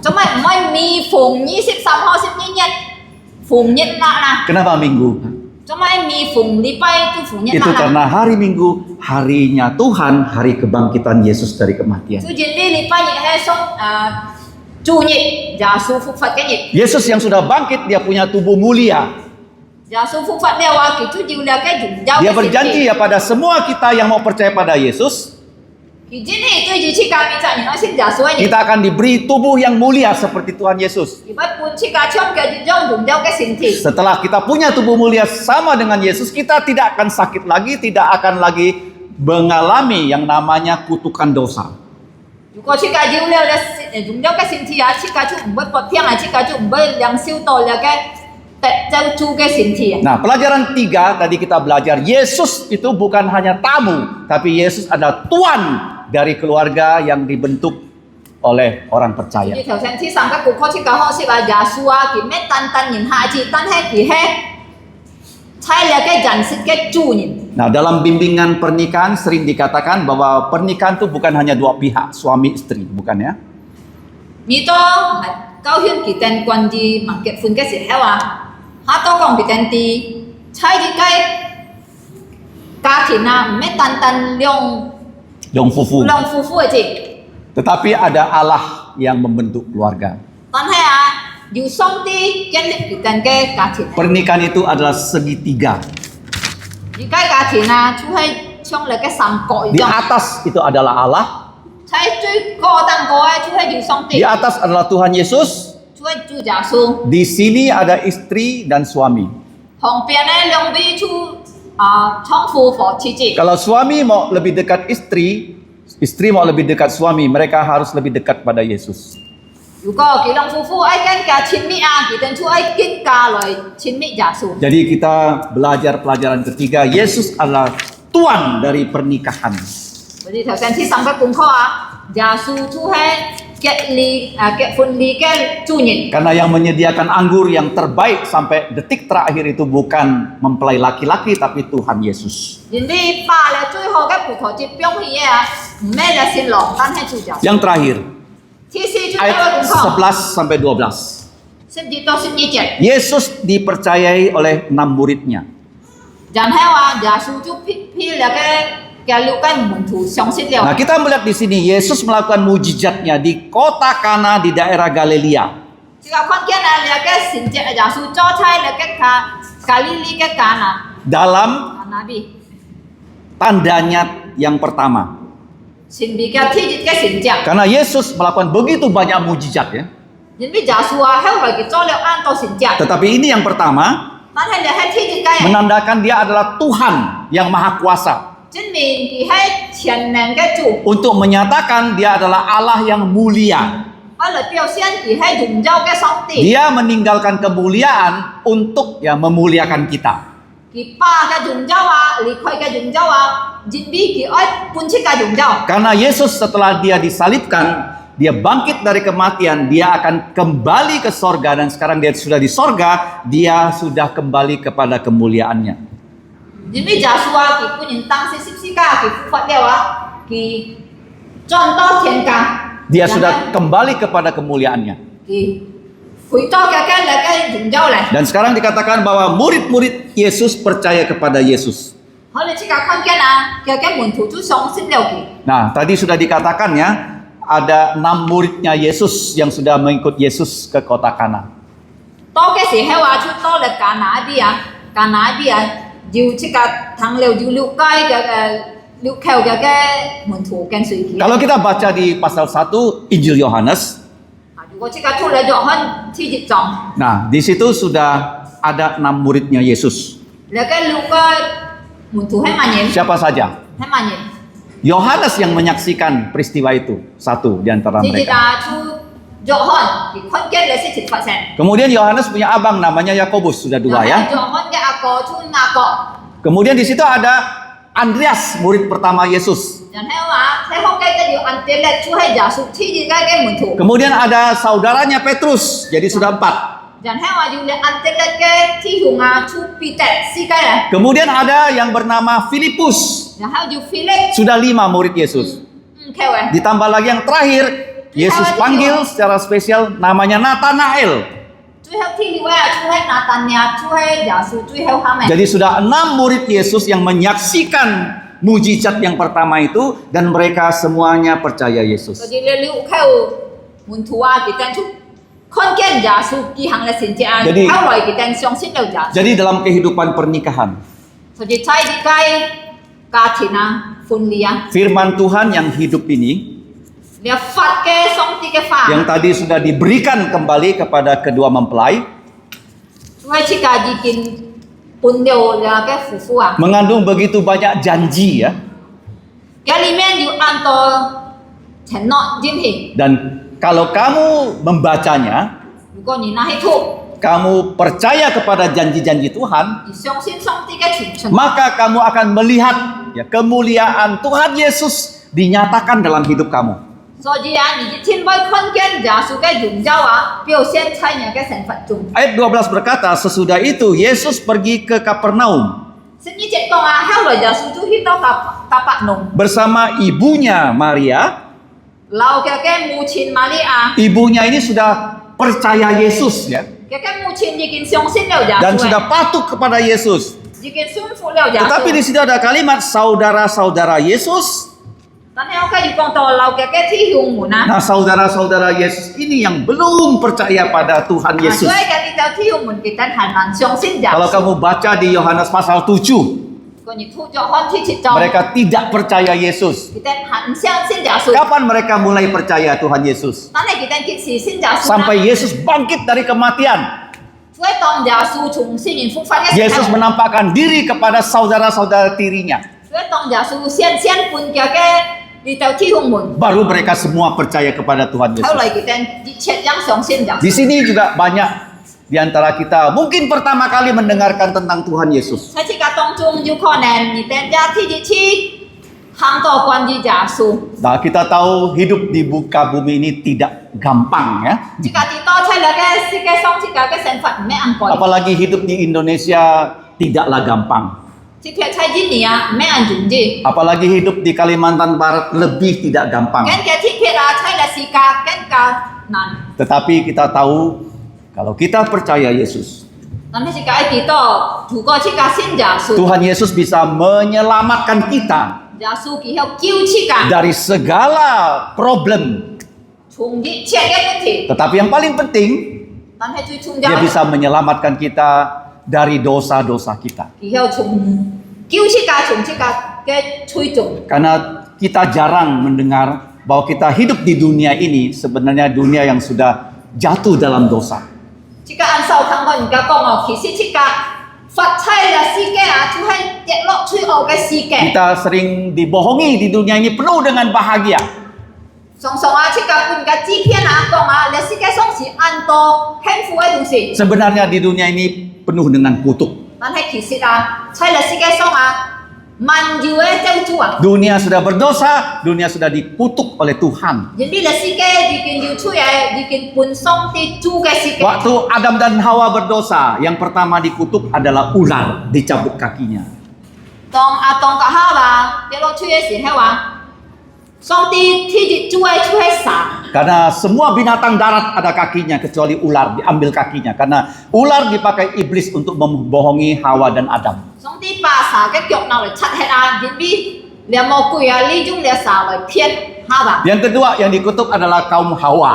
Cuma 唔係มี逢23號12日逢日啦呐。 Kenapa Minggu? Cuma มี逢禮拜都逢日 Itu 啦。 karena hari Minggu harinya Tuhan, hari kebangkitan Yesus dari kematian. 最近呢禮拜日係送主日，耶穌復活嘅日。 Yesus yang sudah bangkit, dia punya tubuh mulia. 耶穌復活了話，佢就要了嘅榮耀嘅 Dia 身體。 berjanji ya pada semua kita yang mau percaya pada Yesus, 佢真係對住切家面責任，我信耶穌嘅人。 kita akan diberi tubuh yang mulia seperti Tuhan Yesus. 如果半切家槍嘅榮耀嘅身體， Setelah kita punya tubuh mulia sama dengan Yesus, kita tidak akan sakit lagi, tidak akan lagi mengalami yang namanya kutukan dosa. 如果切家要了嘅榮耀嘅身體啊，切家就唔會不聽啊，切家就唔會領受到了嘅得救嘅身體啊。 Nah, pelajaran 3 tadi kita belajar, Yesus itu bukan hanya tamu, tapi Yesus adalah Tuan dari keluarga yang dibentuk oleh orang percaya. 你頭先睇三個顧客切家學識話耶穌啊，佢咩單單人下次，但係佢係猜了嘅人識嘅主人。 Nah, dalam bimbingan pernikahan sering dikatakan bahwa pernikahan itu bukan hanya dua pihak, suami istri, bukan ya? 你都係高興佢哋關於問結婚嘅時候啊，他都講佢哋啲猜啲嘅家庭啊，唔咩單單兩 Dong fufu. 兩夫婦嘅啫， Tetapi ada Allah yang membentuk keluarga. 但係啊，要上帝建立佢哋嘅家庭。 Pernikahan itu adalah segitiga. 而家家庭啊，就係像你嘅三角一 Di 樣， atas itu adalah Allah, 喺最高等個嘅就係要上 di 帝， atas adalah Tuhan Yesus, 就係主耶穌。 di sini ada istri dan suami. 旁邊咧兩邊就丈夫和妻子。 Kalau suami mau lebih dekat istri, istri mau lebih dekat suami, mereka harus lebih dekat pada Yesus. 如果佢兩夫婦愛更加親密啊，佢哋就愛更加來親密耶穌。 Jadi kita belajar pelajaran ketiga, Yesus adalah Tuan dari pernikahan. 我哋頭先睇三個功課啊，耶穌就係結婚禮嘅主人。 Karena yang menyediakan anggur yang terbaik sampai detik terakhir itu bukan mempelai laki-laki tapi Tuhan Yesus. 人哋把咧最後嘅葡萄汁表現嘅啊，唔係咧新郎，但係主耶穌。 Yang terakhir, 第四最後嘅 ayat 功課， 11 sampai 12. 12到12節。 Yesus dipercayai oleh 6 muridnya. 然後啊，耶穌就批了嘅六個門徒相信 Nah, 了。 kita melihat di sini Yesus melakukan mujizatnya di kota Kana di daerah Galilea. 這個看見啊，了嘅神蹟耶穌做差了嘅加利利嘅迦拿 Dalam 迦拿比。 tandanya yang pertama. 神秘嘅天日嘅神蹟， Karena Yesus melakukan begitu banyak mujizat ya. 因為耶穌啊，後來佢做了按到神蹟， Tetapi ini yang pertama 但係你係天日嘅， menandakan dia adalah Tuhan yang maha kuasa. 證明佢係全能嘅主， Untuk menyatakan dia adalah Allah yang mulia. 我嚟表現佢係榮耀嘅上帝， Dia meninggalkan kemuliaan untuk ya memuliakan kita. 佢把嘅榮耀啊，離開嘅榮耀啊，因為佢愛本質嘅榮耀。 Karena Yesus setelah dia disalibkan, dia bangkit dari kematian, dia akan kembali ke sorga dan sekarang dia sudah di sorga, dia sudah kembali kepada kemuliaannya. 因為耶穌啊，佢本人當時十字架，佢復活了啊，佢轉到天家， Dia sudah kembali kepada kemuliaannya. 佢回到嘅榮耀嚟。 Dan sekarang dikatakan bahwa murid-murid Yesus percaya kepada Yesus. 好，你即刻看見啊，嘅門徒就相信了佢。 Nah, tadi sudah dikatakan ya, ada 6 muridnya Yesus yang sudah mengikut Yesus ke kota Kana. 到嘅時候啊，就到了迦拿地啊，迦拿地啊，要即刻行了要六街六口嘅門徒跟隨佢。 Kalau kita baca di pasal 1 Injil Yohanes, 如果即刻出嚟約翰天節章， nah di situ sudah ada 6 muridnya Yesus. 你嘅六個門徒係乜嘢？ Siapa saja? 係乜嘢？ Yohanes yang menyaksikan peristiwa itu, satu di antara 天節 mereka. 啊，出約翰佢看見你是切發生。 Kemudian Yohanes punya abang namanya Yakobus, sudah 2 ya. 約翰嘅阿哥出雅各， Kemudian di situ ada Andreas, murid pertama Yesus. 然後話睇好嘅就要按照咧，主係耶穌天主嘅門徒。 Kemudian ada saudaranya Petrus, jadi sudah 4. 然後話要咧按照咧嘅天主啊，出彼得世界咧， Kemudian ada yang bernama Filipus, 然後要 Philip sudah 5 murid Yesus. 佢話 Ditambah lagi yang terakhir, Yesus panggil secara spesial namanya Nathanael. 最後天主啊，出係拿但呀，出係耶穌最後下面。 Jadi sudah 6 murid Yesus yang menyaksikan mujizat yang pertama itu dan mereka semuanya percaya 所 Yesus. 以你了解門徒啊，佢哋出看見耶穌佢行嘅神蹟啊， Jadi- 後來佢哋相信了耶穌。 Jadi dalam kehidupan pernikahan, 所以在呢個家庭啊、婚禮啊， firman Tuhan yang hidup ini 你發嘅上帝嘅法， yang tadi sudah diberikan kembali kepada kedua mempelai 主係設計已經搬了嘅夫婦啊， mengandung begitu banyak janji ya. 嘅裡面要按照承諾應許。 Dan kalau kamu membacanya, 如果你那係ถูก， kamu percaya kepada janji-janji Tuhan, 你相信上帝嘅傳承， maka kamu akan melihat ya kemuliaan Tuhan Yesus dinyatakan dalam hidup kamu. 所以啊，你一天會看見耶穌嘅榮耀啊，表現在你嘅生活中。 Ayat 12 berkata, sesudah itu Yesus pergi ke Kapernaum 聖經節講啊，後來耶穌就去到加百農， bersama ibunya Maria. 留嘅母親瑪利亞， Ibunya ini sudah percaya Yesus ya, 嘅母親已經相信了耶 dan 穌， sudah patuh kepada Yesus. 已經信服了耶 Tetapi di 穌。 situ ada kalimat saudara-saudara Yesus. 但係我繼續講到留嘅弟兄們啊， Nah, saudara-saudara Yesus ini yang belum percaya pada Tuhan 所以 Yesus. 嘅呢啲弟兄們佢哋係難相信耶 Kalau 穌。 kamu baca di Yohanes pasal 7, 佢哋吐咗汗去切咗， mereka tidak percaya Yesus. 佢哋係唔相信耶穌。 Kapan mereka mulai percaya Tuhan Yesus? 但係佢哋幾時信耶穌呢？ Sampai Yesus bangkit dari kematian. 所以當耶穌從死人復活嘅時 Yesus 候， menampakkan diri kepada saudara-saudara tirinya. 所以當耶穌顯現本嘅呢啲弟兄們， Baru mereka semua percaya kepada Tuhan 後 Yesus. 來佢哋一切人相信耶穌。 Di sini juga banyak di antara kita mungkin pertama kali mendengarkan tentang Tuhan Yesus. 喺呢個當中有可能你哋家第一次看到關於耶穌。 Nah, kita tahu hidup di muka bumi ini tidak gampang ya. 呢個地多出嚟嘅世界上呢個嘅生活唔係安排， Apalagi hidup di Indonesia tidaklah gampang. 呢個喺呢年啊唔係安全啲。 Apalagi hidup di Kalimantan Barat lebih tidak gampang. 跟嘅呢個啊喺嚟世界更加難。 Tetapi kita tahu kalau kita percaya Yesus, 但係呢個喺地多，如果呢個信耶穌， Tuhan Yesus bisa menyelamatkan kita 耶穌佢有救呢個， dari segala problem. 從一切嘅問題。 Tetapi yang paling penting, 但係最重 Dia 要， bisa menyelamatkan kita dari dosa-dosa kita. 佢有從救呢個從呢個嘅推動。 Karena kita jarang mendengar bahwa kita hidup di dunia ini sebenarnya dunia yang sudah jatuh dalam dosa. 呢個按受聽過人家講哦，其實呢個發出嘅世界啊，就係跌落最後嘅世界。 Kita sering dibohongi di dunia ini penuh dengan bahagia. 常常啊，呢個半個紙片啊講啊，你世界上是按多幸福嘅東西， Sebenarnya di dunia ini penuh dengan kutuk. 但係其實啊，喺你世界上啊，萬有嘅救主啊， Dunia sudah berdosa, dunia sudah dikutuk oleh Tuhan. 人哋嘅世界已經要出嚟，已經本上帝主嘅世界。 Waktu Adam dan Hawa berdosa, yang pertama dikutuk adalah ular, dicabut kakinya. 當亞當和夏娃跌落去嘅時候啊，上帝天主主嘅出係殺。 Karena semua binatang darat ada kakinya kecuali ular diambil kakinya. Karena ular dipakai iblis untuk membohongi Hawa dan Adam. 上帝把殺嘅腳拿嚟擦血啊，人哋連魔鬼啊，利用嚟殺嚟騙夏娃。 Yang kedua yang dikutuk adalah kaum Hawa,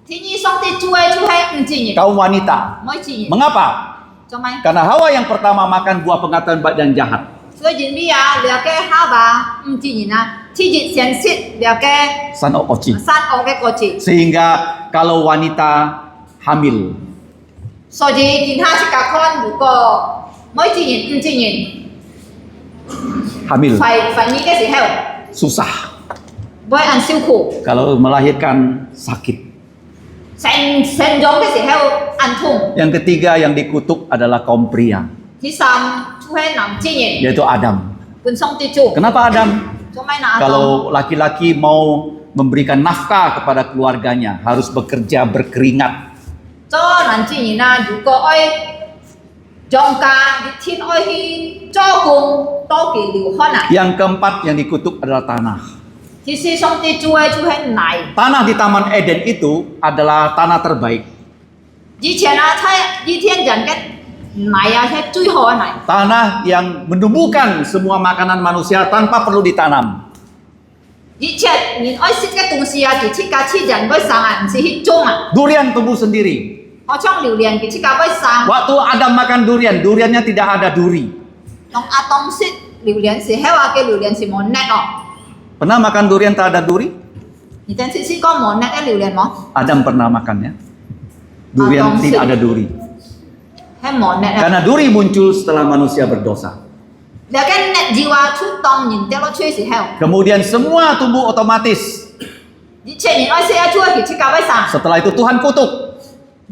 天主上帝主嘅出係唔自然， kaum wanita. 唔自然， Mengapa? 做咩？ Karena Hawa yang pertama makan buah pengetahuan baik dan jahat. 所以人哋啊，了嘅夏娃唔自然啊，天主先識了嘅 Son of Oci. 殺惡嘅過程， Sehingga kalau wanita hamil, 所以見下去甲看，如果唔自然唔自然， hamil 懷孕嘅時候， susah. 會按受苦。 Kalau melahirkan sakit. 成長嘅時候按痛， Yang ketiga yang dikutuk adalah kaum pria. 第三出 hay nam chi yin yaitu Adam. kun song ti chu Kenapa Adam? cho mai na Kalau laki-laki mau memberikan nafkah kepada keluarganya, harus bekerja berkeringat. cho nam chi yin na yu ko oi jong ka di tin oi hi cho kung to ki liu ho na Yang keempat yang dikutuk adalah tanah. thì si song ti chu hay nai Tanah di Taman Eden itu adalah tanah terbaik.以前啊，他一天人嘅奶啊，係最好嘅奶。 Tanah yang menumbuhkan semua makanan manusia tanpa perlu ditanam. 以前人愛食嘅東西啊，佢自家人愛生啊，唔是去種啊。 Durian tumbuh sendiri. 我種榴蓮，佢自家愛生。 Waktu Adam makan durian, duriannya tidak ada duri. 用阿當食榴蓮時，喺話嘅榴蓮是冇叻哦。 Pernah makan durian tak ada duri? 而等試試講冇叻嘅榴蓮冇， Adam pernah makannya. Durian Adam tidak sih. ada duri. 係冇叻啊。 Karena duri muncul setelah manusia berdosa. 你嘅叻字話出當然掉落出時候， Kemudian semua tumbuh otomatis. 以前人愛食啊，出佢自家愛生。 Setelah itu Tuhan kutuk.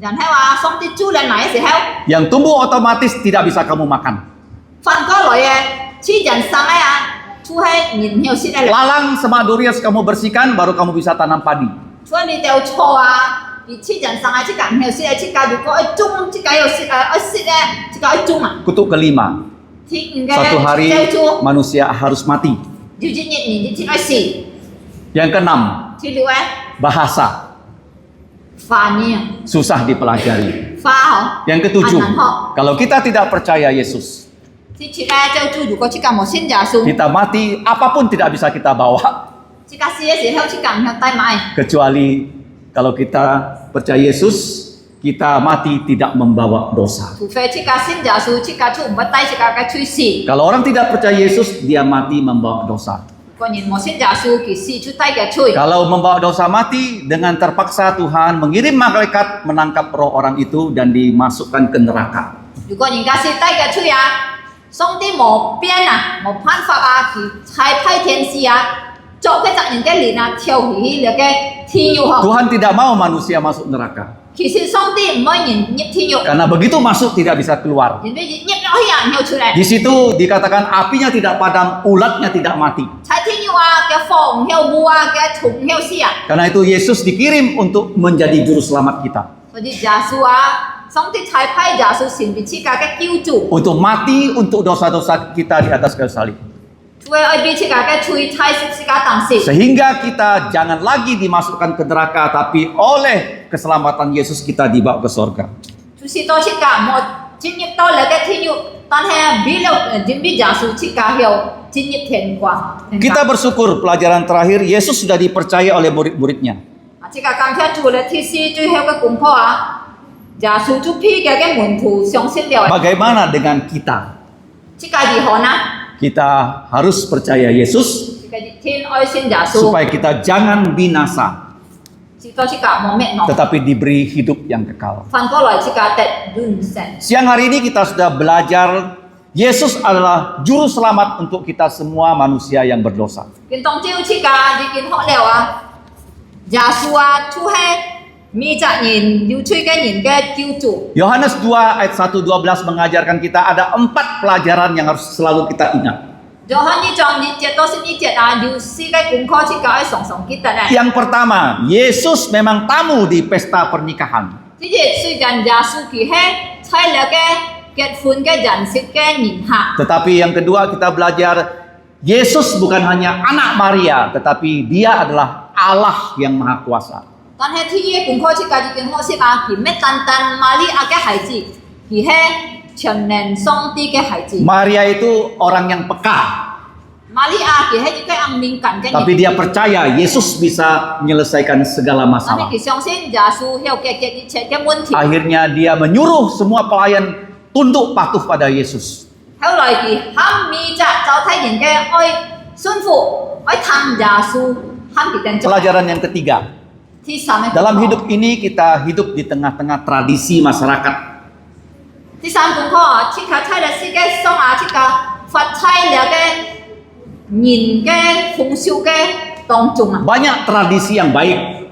人係話送啲豬靚奶嘅時候， Yang tumbuh otomatis tidak bisa kamu makan. 翻過來嘅，黐人生嘅啊，出係人要食嘅。 Lalang sama durian harus kamu bersihkan, baru kamu bisa tanam padi. 所以你掉錯啊！而黐人生啊，即間唔係識啊，即間如果愛種，即間又識愛識咧，即間愛種啊。 Kutuk kelima. 天嘅 Suatu hari 即係 manusia harus mati. 要一年你即愛死， Yang keenam, 第六咧 bahasa. 法呢啊， Susah dipelajari. 法嗬。 Yang ketujuh, 難學。 kalau kita tidak percaya Yesus, 第七咧就做如果即間冇信耶穌， kita mati apapun tidak bisa kita bawa. 即間死嘅時候，即間唔係帶埋。 Kecuali kalau kita percaya Yesus, kita mati tidak membawa dosa. 除非即間信耶穌，即間出唔會帶即間嘅出事。 Kalau orang tidak percaya Yesus, dia mati membawa dosa. 如果人冇信耶穌，佢死出帶嘅出。 Kalau membawa dosa mati, dengan terpaksa Tuhan mengirim malaikat menangkap roh orang itu dan dimasukkan ke neraka. 如果人家是帶嘅出啊，上帝冇變啊，冇辦法啊，佢差派天使啊。 做嘅責任嘅人啊，跳起嚟嘅天獄嗬。 Tuhan tidak mau manusia masuk neraka. 其實上帝唔愛人入天獄， Karena begitu masuk tidak bisa keluar. 人哋入咗去啊，唔要出嚟。 Di situ dikatakan apinya tidak padam, ulatnya tidak mati. 喺天獄啊，嘅火唔要烏啊，嘅蟲唔要死啊。 Karena itu Yesus dikirim untuk menjadi juru selamat kita. 所以耶穌啊，上帝差派耶穌成為自家嘅救主， Untuk mati untuk dosa-dosa kita di atas kayu salib. 除咗愛俾自家嘅罪差自家當死。 Sehingga kita jangan lagi dimasukkan ke neraka, tapi oleh keselamatan Yesus kita dibawa ke sorga. 就是到自家冇進入到嚟嘅天獄，但係俾了進入耶穌自家後進入天國。 Kita bersyukur pelajaran terakhir Yesus sudah dipercaya oleh murid-muridnya. 啊，即個今天做了天師最後嘅功課啊，耶穌就批嘅門徒相信了。 Bagaimana dengan kita? 即個如何呢？ Kita harus percaya Yesus 即個天愛信耶穌， supaya kita jangan binasa, 直到即個冇滅亡。 tetapi diberi hidup yang kekal. 反過來即個得永生。 Siang hari ini kita sudah belajar Yesus adalah juru selamat untuk kita semua manusia yang berdosa. 見當朝即個已經學了啊，耶穌啊，出係มี責任要追嘅人嘅救主。 Yohanes 2 ayat 1-12 mengajarkan kita ada 4 pelajaran yang harus selalu kita ingat. 約翰呢章2節到12節啊，要四個功課即個係常常記得咧。 Yang pertama, Yesus memang tamu di pesta pernikahan. 即係雖然耶穌佢係差了嘅結婚嘅人設嘅人客。 Tetapi yang kedua kita belajar Yesus bukan hanya anak Maria, tetapi dia adalah Allah yang Maha Kuasa. 但係天嘅功課設計已經學識啊，佢咩單單瑪利亞嘅孩子，佢係全能上帝嘅孩子。 Maria itu orang yang peka, 瑪利亞佢係一個ang敏感嘅 tapi 人， dia percaya Yesus bisa menyelesaikan segala 但係 masalah. 佢相信耶穌有解決一切嘅問題。 Akhirnya dia menyuruh semua pelayan tunduk patuh pada Yesus. 後來佢喊咪責就睇人嘅愛順服，愛聽耶穌喊佢哋做。 Pelajaran yang ketiga, 第三個 dalam hidup ini kita hidup di tengah-tengah tradisi masyarakat. 第三功課，即個睇了世界上啊，即個發猜了嘅人嘅風俗嘅當中啊， Banyak tradisi yang baik,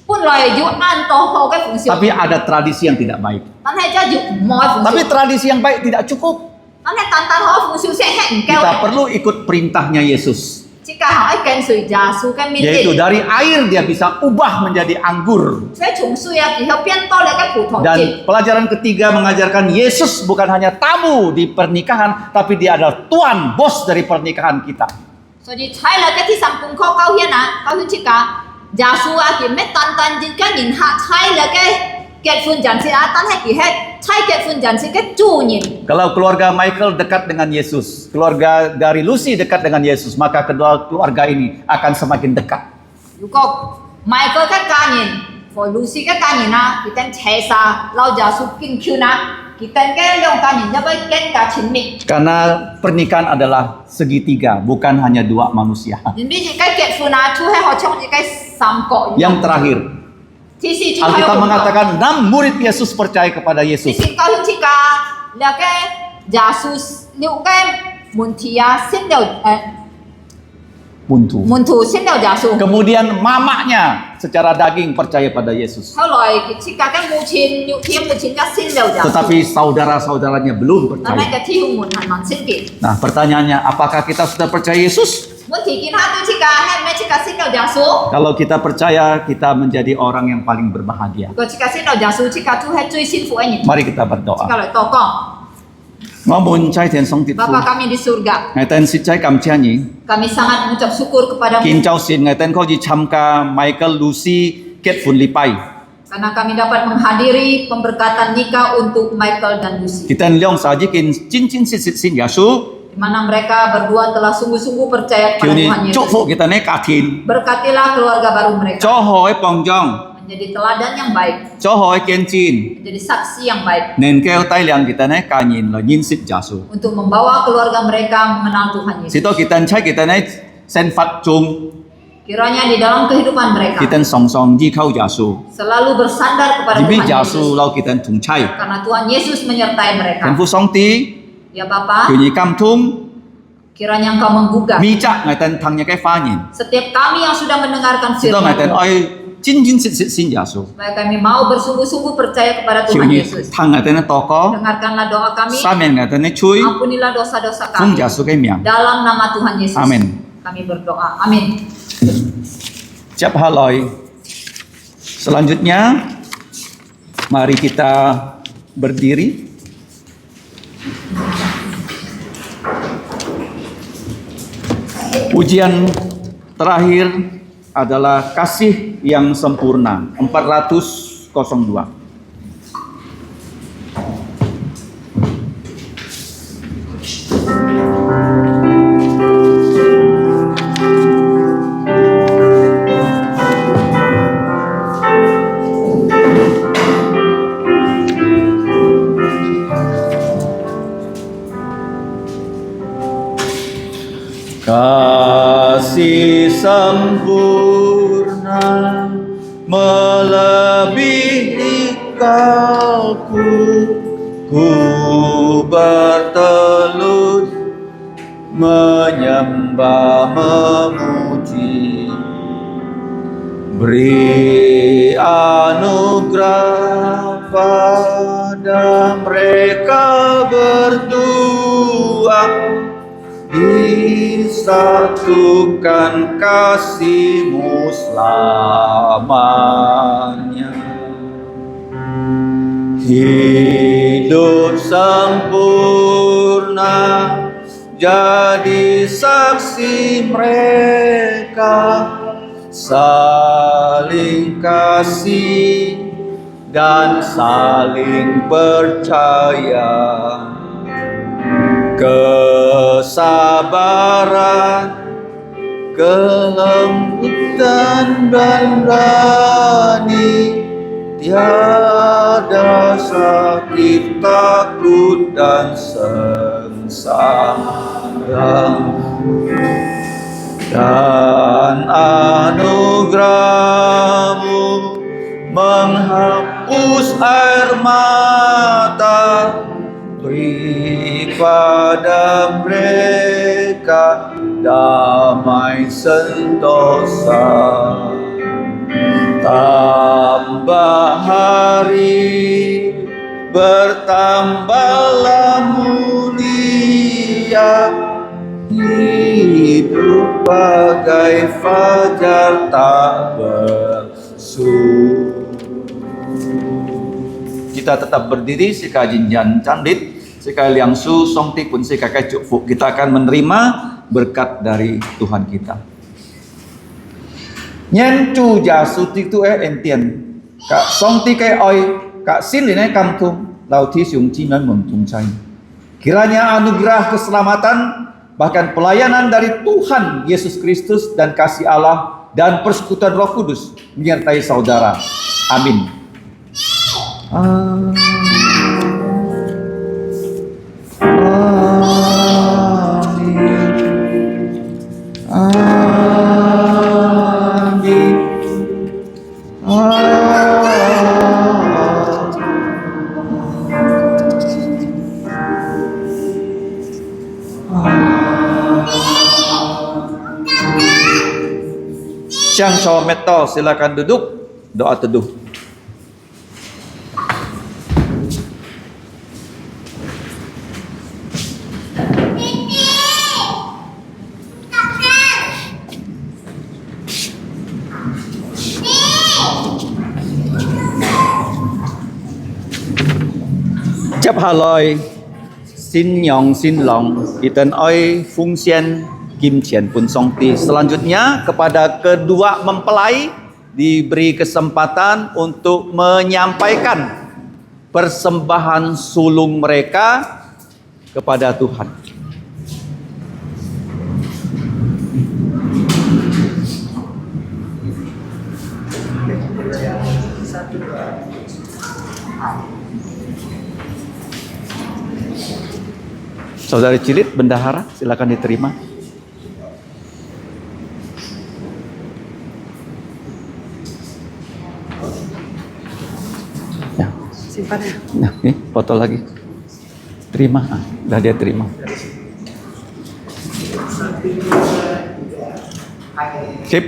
本來要按到好嘅風俗， tapi ada tradisi yang tidak baik. 但係真係要唔愛風 Tapi 俗。 tradisi yang baik tidak cukup. nó này tan tan họ phụ sự sẽ hẹn kêu Kita perlu ikut perintahnya Yesus. chỉ cả họ kèn sủi già su cái miên Yaitu đi dari air dia bisa ubah menjadi anggur. sẽ chúng suy à thì họ biến to lại cái phụ thuộc Dan gì pelajaran ketiga mengajarkan Yesus bukan hanya tamu di pernikahan, tapi dia adalah tuan, bos dari pernikahan kita. rồi thì thấy là cái thi sản cùng kho cao hiền cao hiền chỉ cả già su à thì mấy tan tan trên cái nhìn hạ thấy là cái kết phun janji à tan hay gì hết thấy kết phun janji cái chủ nhìn Kalau keluarga Michael dekat dengan Yesus, keluarga dari Lucy dekat dengan Yesus, maka kedua keluarga ini akan semakin dekat.如果Michael cái ca nhìn for Lucy cái ca nhìn à thì tên chế sa lao già su kinh kêu na thì tên cái long ca nhìn cho với cái cả chính mình Karena pernikahan adalah segitiga, bukan hanya dua manusia. nhìn biết những cái kết phun à chú hay họ trong những cái sam cọ Yang terakhir, thì si chú Alkitab mengatakan 6 murid Yesus percaya kepada thì Yesus. si cao hiền chỉ cả là cái già su liệu cái môn thi à xin đầu Buntu. môn thủ xin đầu già su Kemudian mamanya secara daging percaya pada Yesus. sau rồi chỉ cả cái mù chín nhụ thiên mù chín cái xin đầu già su Tetapi saudara-saudaranya belum năm nay percaya. cái thi hùng môn hàn mòn xin kịp Nah, pertanyaannya, apakah kita sudah percaya Yesus? muốn thì kiến hát tôi chỉ cả hay mấy chỉ cả xin đầu già su Kalau kita percaya, kita menjadi orang yang paling berbahagia. còn chỉ cả xin đầu già su chỉ cả chú hay truy xin phụ anh Mari kita chỉ berdoa. cả lời to con Ngomong cai tian song tit fu. Bapa kami di surga Ngai ten sit cai kam chia ni. kami sangat mengucap syukur kepadamu Kin chau sin ngai ten ko ji cham ka Michael Lucy ket fun lipai. karena kami dapat menghadiri pemberkatan nikah untuk Michael dan Lucy Kita leong saji kin cin sit sin Yesu. di mana mereka berdua telah sungguh-sungguh percaya Kiu kepada ni Tuhan cuk Yesus fu kita ne ka tin. berkatilah keluarga baru mereka Cho hoi pong jong. menjadi teladan yang baik Cho hoi ken chin. menjadi saksi yang baik Nen keo tai liang kita ne ka nyin lo nyin sit Yesu. untuk membawa keluarga mereka mengenal Tuhan Yesus Sito kita cai kita ne sen fat chung. kiranya di dalam kehidupan mereka Kita song song ji kau Yesu. selalu bersandar kepada Jibi Tuhan Yesu Yesus lau kita tung cai. karena Tuhan Yesus menyertai mereka Kan fu song ti. ya Bapa Kiu ni kam tung. kiranya engkau menggugah Mi chak ngai ten thang nya kai fa nyin. setiap kami yang sudah mendengarkan Sito ngai ten firman oi chin chin sit sit sin Yesu. supaya kami mau bersungguh-sungguh percaya kepada Kiu Tuhan ni Yesus thang ngai ten toko. dengarkanlah doa kami Samen ngai ten chui. ampunilah dosa-dosa Fung kami Yesu kai miang. dalam nama Tuhan Yesus Amin. kami berdoa amin Siap haloi. Selanjutnya mari kita berdiri. Pujian terakhir adalah kasih yang sempurna 402. Kasih sempurna melebihi kalku, ku bertelut menyembah memuji. Beri anugerah pada mereka berdua, disatukan kasih-Mu selamanya. Hidup sempurna jadi saksi mereka, saling kasih dan saling percaya. Kesabaran, kelembutan dan berani, tiada sakit, takut dan sengsara. Dan anugerah-Mu menghapus air mata, beri pada mereka damai sentosa. Tambah hari, bertambahlah mulia cahaya hidup bagai fajar tak bersu. Kita tetap berdiri sika jinjan candit, sika liang su song ti pun sika kai cuk fu. Kita akan menerima berkat dari Tuhan kita. Nyen chu ja su ti tu entian. Ka song ti kai oi, ka sin li nai kam tum, lau ti siung chi nan mung tung chai. Kiranya anugerah keselamatan bahkan pelayanan dari Tuhan Yesus Kristus dan kasih Allah dan persekutuan Roh Kudus menyertai saudara. Amin. Amin. Siang Shaw Metal, silakan duduk, doa teduh. Chấp Hà Loi, xin nhong xin lòng, iten oi Fung Xian Kim Chien Pun Song Ti. Selanjutnya kepada kedua mempelai diberi kesempatan untuk menyampaikan persembahan sulung mereka kepada Tuhan. Saudari Cilit, bendahara, silakan diterima. Ya. Simpan ya. Nah, nih foto lagi. Terima, udah dia terima. Sip.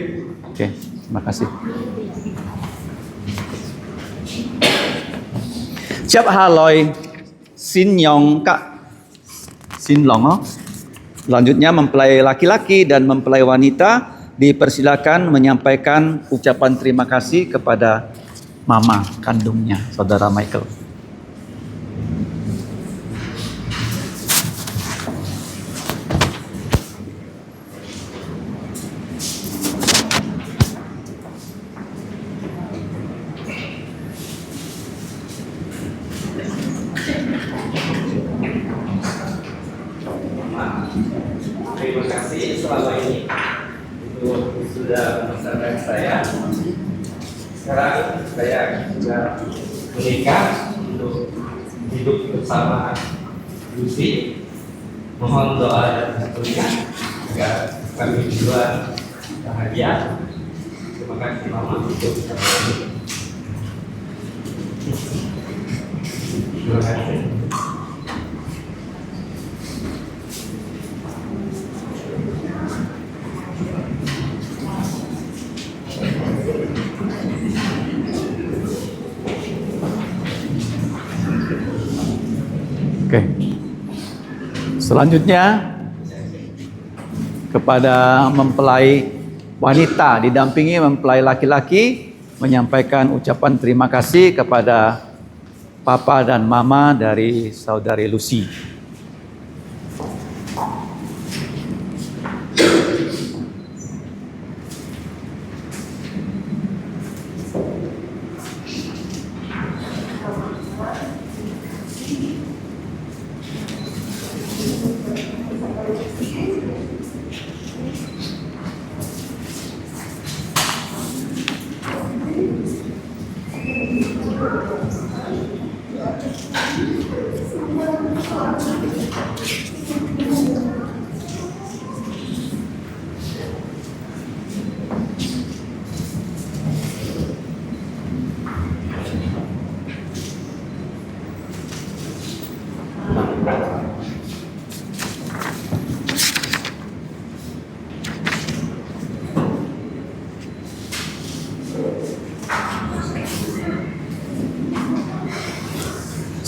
Oke, terima kasih. Chấp Hà Loi, xin nhong kak. Sin Longo. Selanjutnya mempelai laki-laki dan mempelai wanita dipersilakan menyampaikan ucapan terima kasih kepada mama kandungnya, saudara Michael. Terima kasih selama ini untuk sudah membesarkan saya. Sekarang saya juga menikah untuk hidup bersama Lucy. Mohon doa dan restunya agar kami berdua bahagia. Terima kasih Mama untuk terima kasih. Oke. Selanjutnya kepada mempelai wanita didampingi mempelai laki-laki menyampaikan ucapan terima kasih kepada papa dan mama dari saudari Lucy.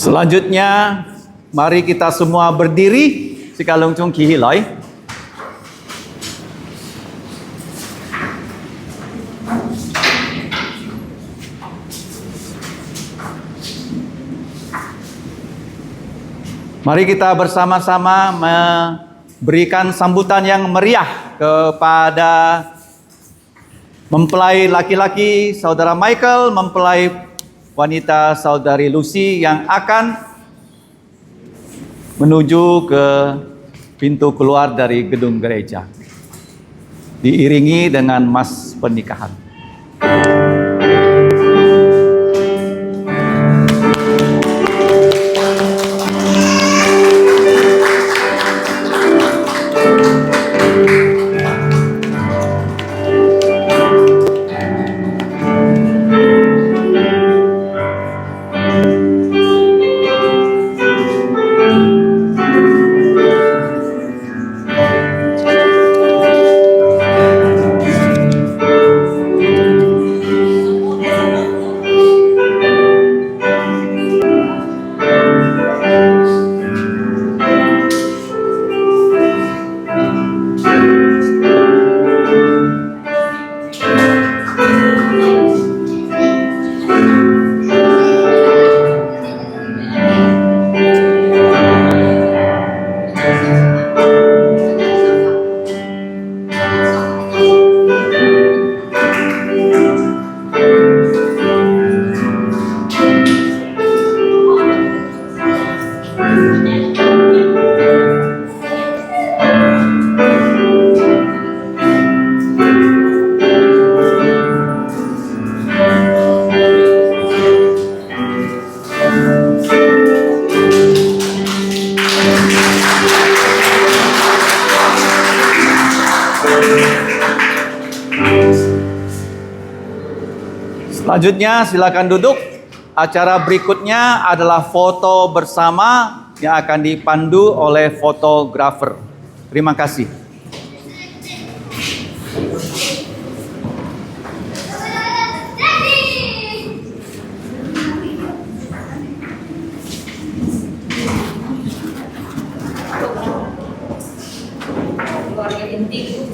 Selanjutnya, mari kita semua berdiri Sekalung chung ki loi. Mari kita bersama-sama memberikan sambutan yang meriah kepada mempelai laki-laki saudara Michael, mempelai wanita saudari Lucy yang akan menuju ke pintu keluar dari gedung gereja. Diiringi dengan mas pernikahan. Selanjutnya silakan duduk. Acara berikutnya adalah foto bersama yang akan dipandu oleh fotografer. Terima kasih. Keluarga inti.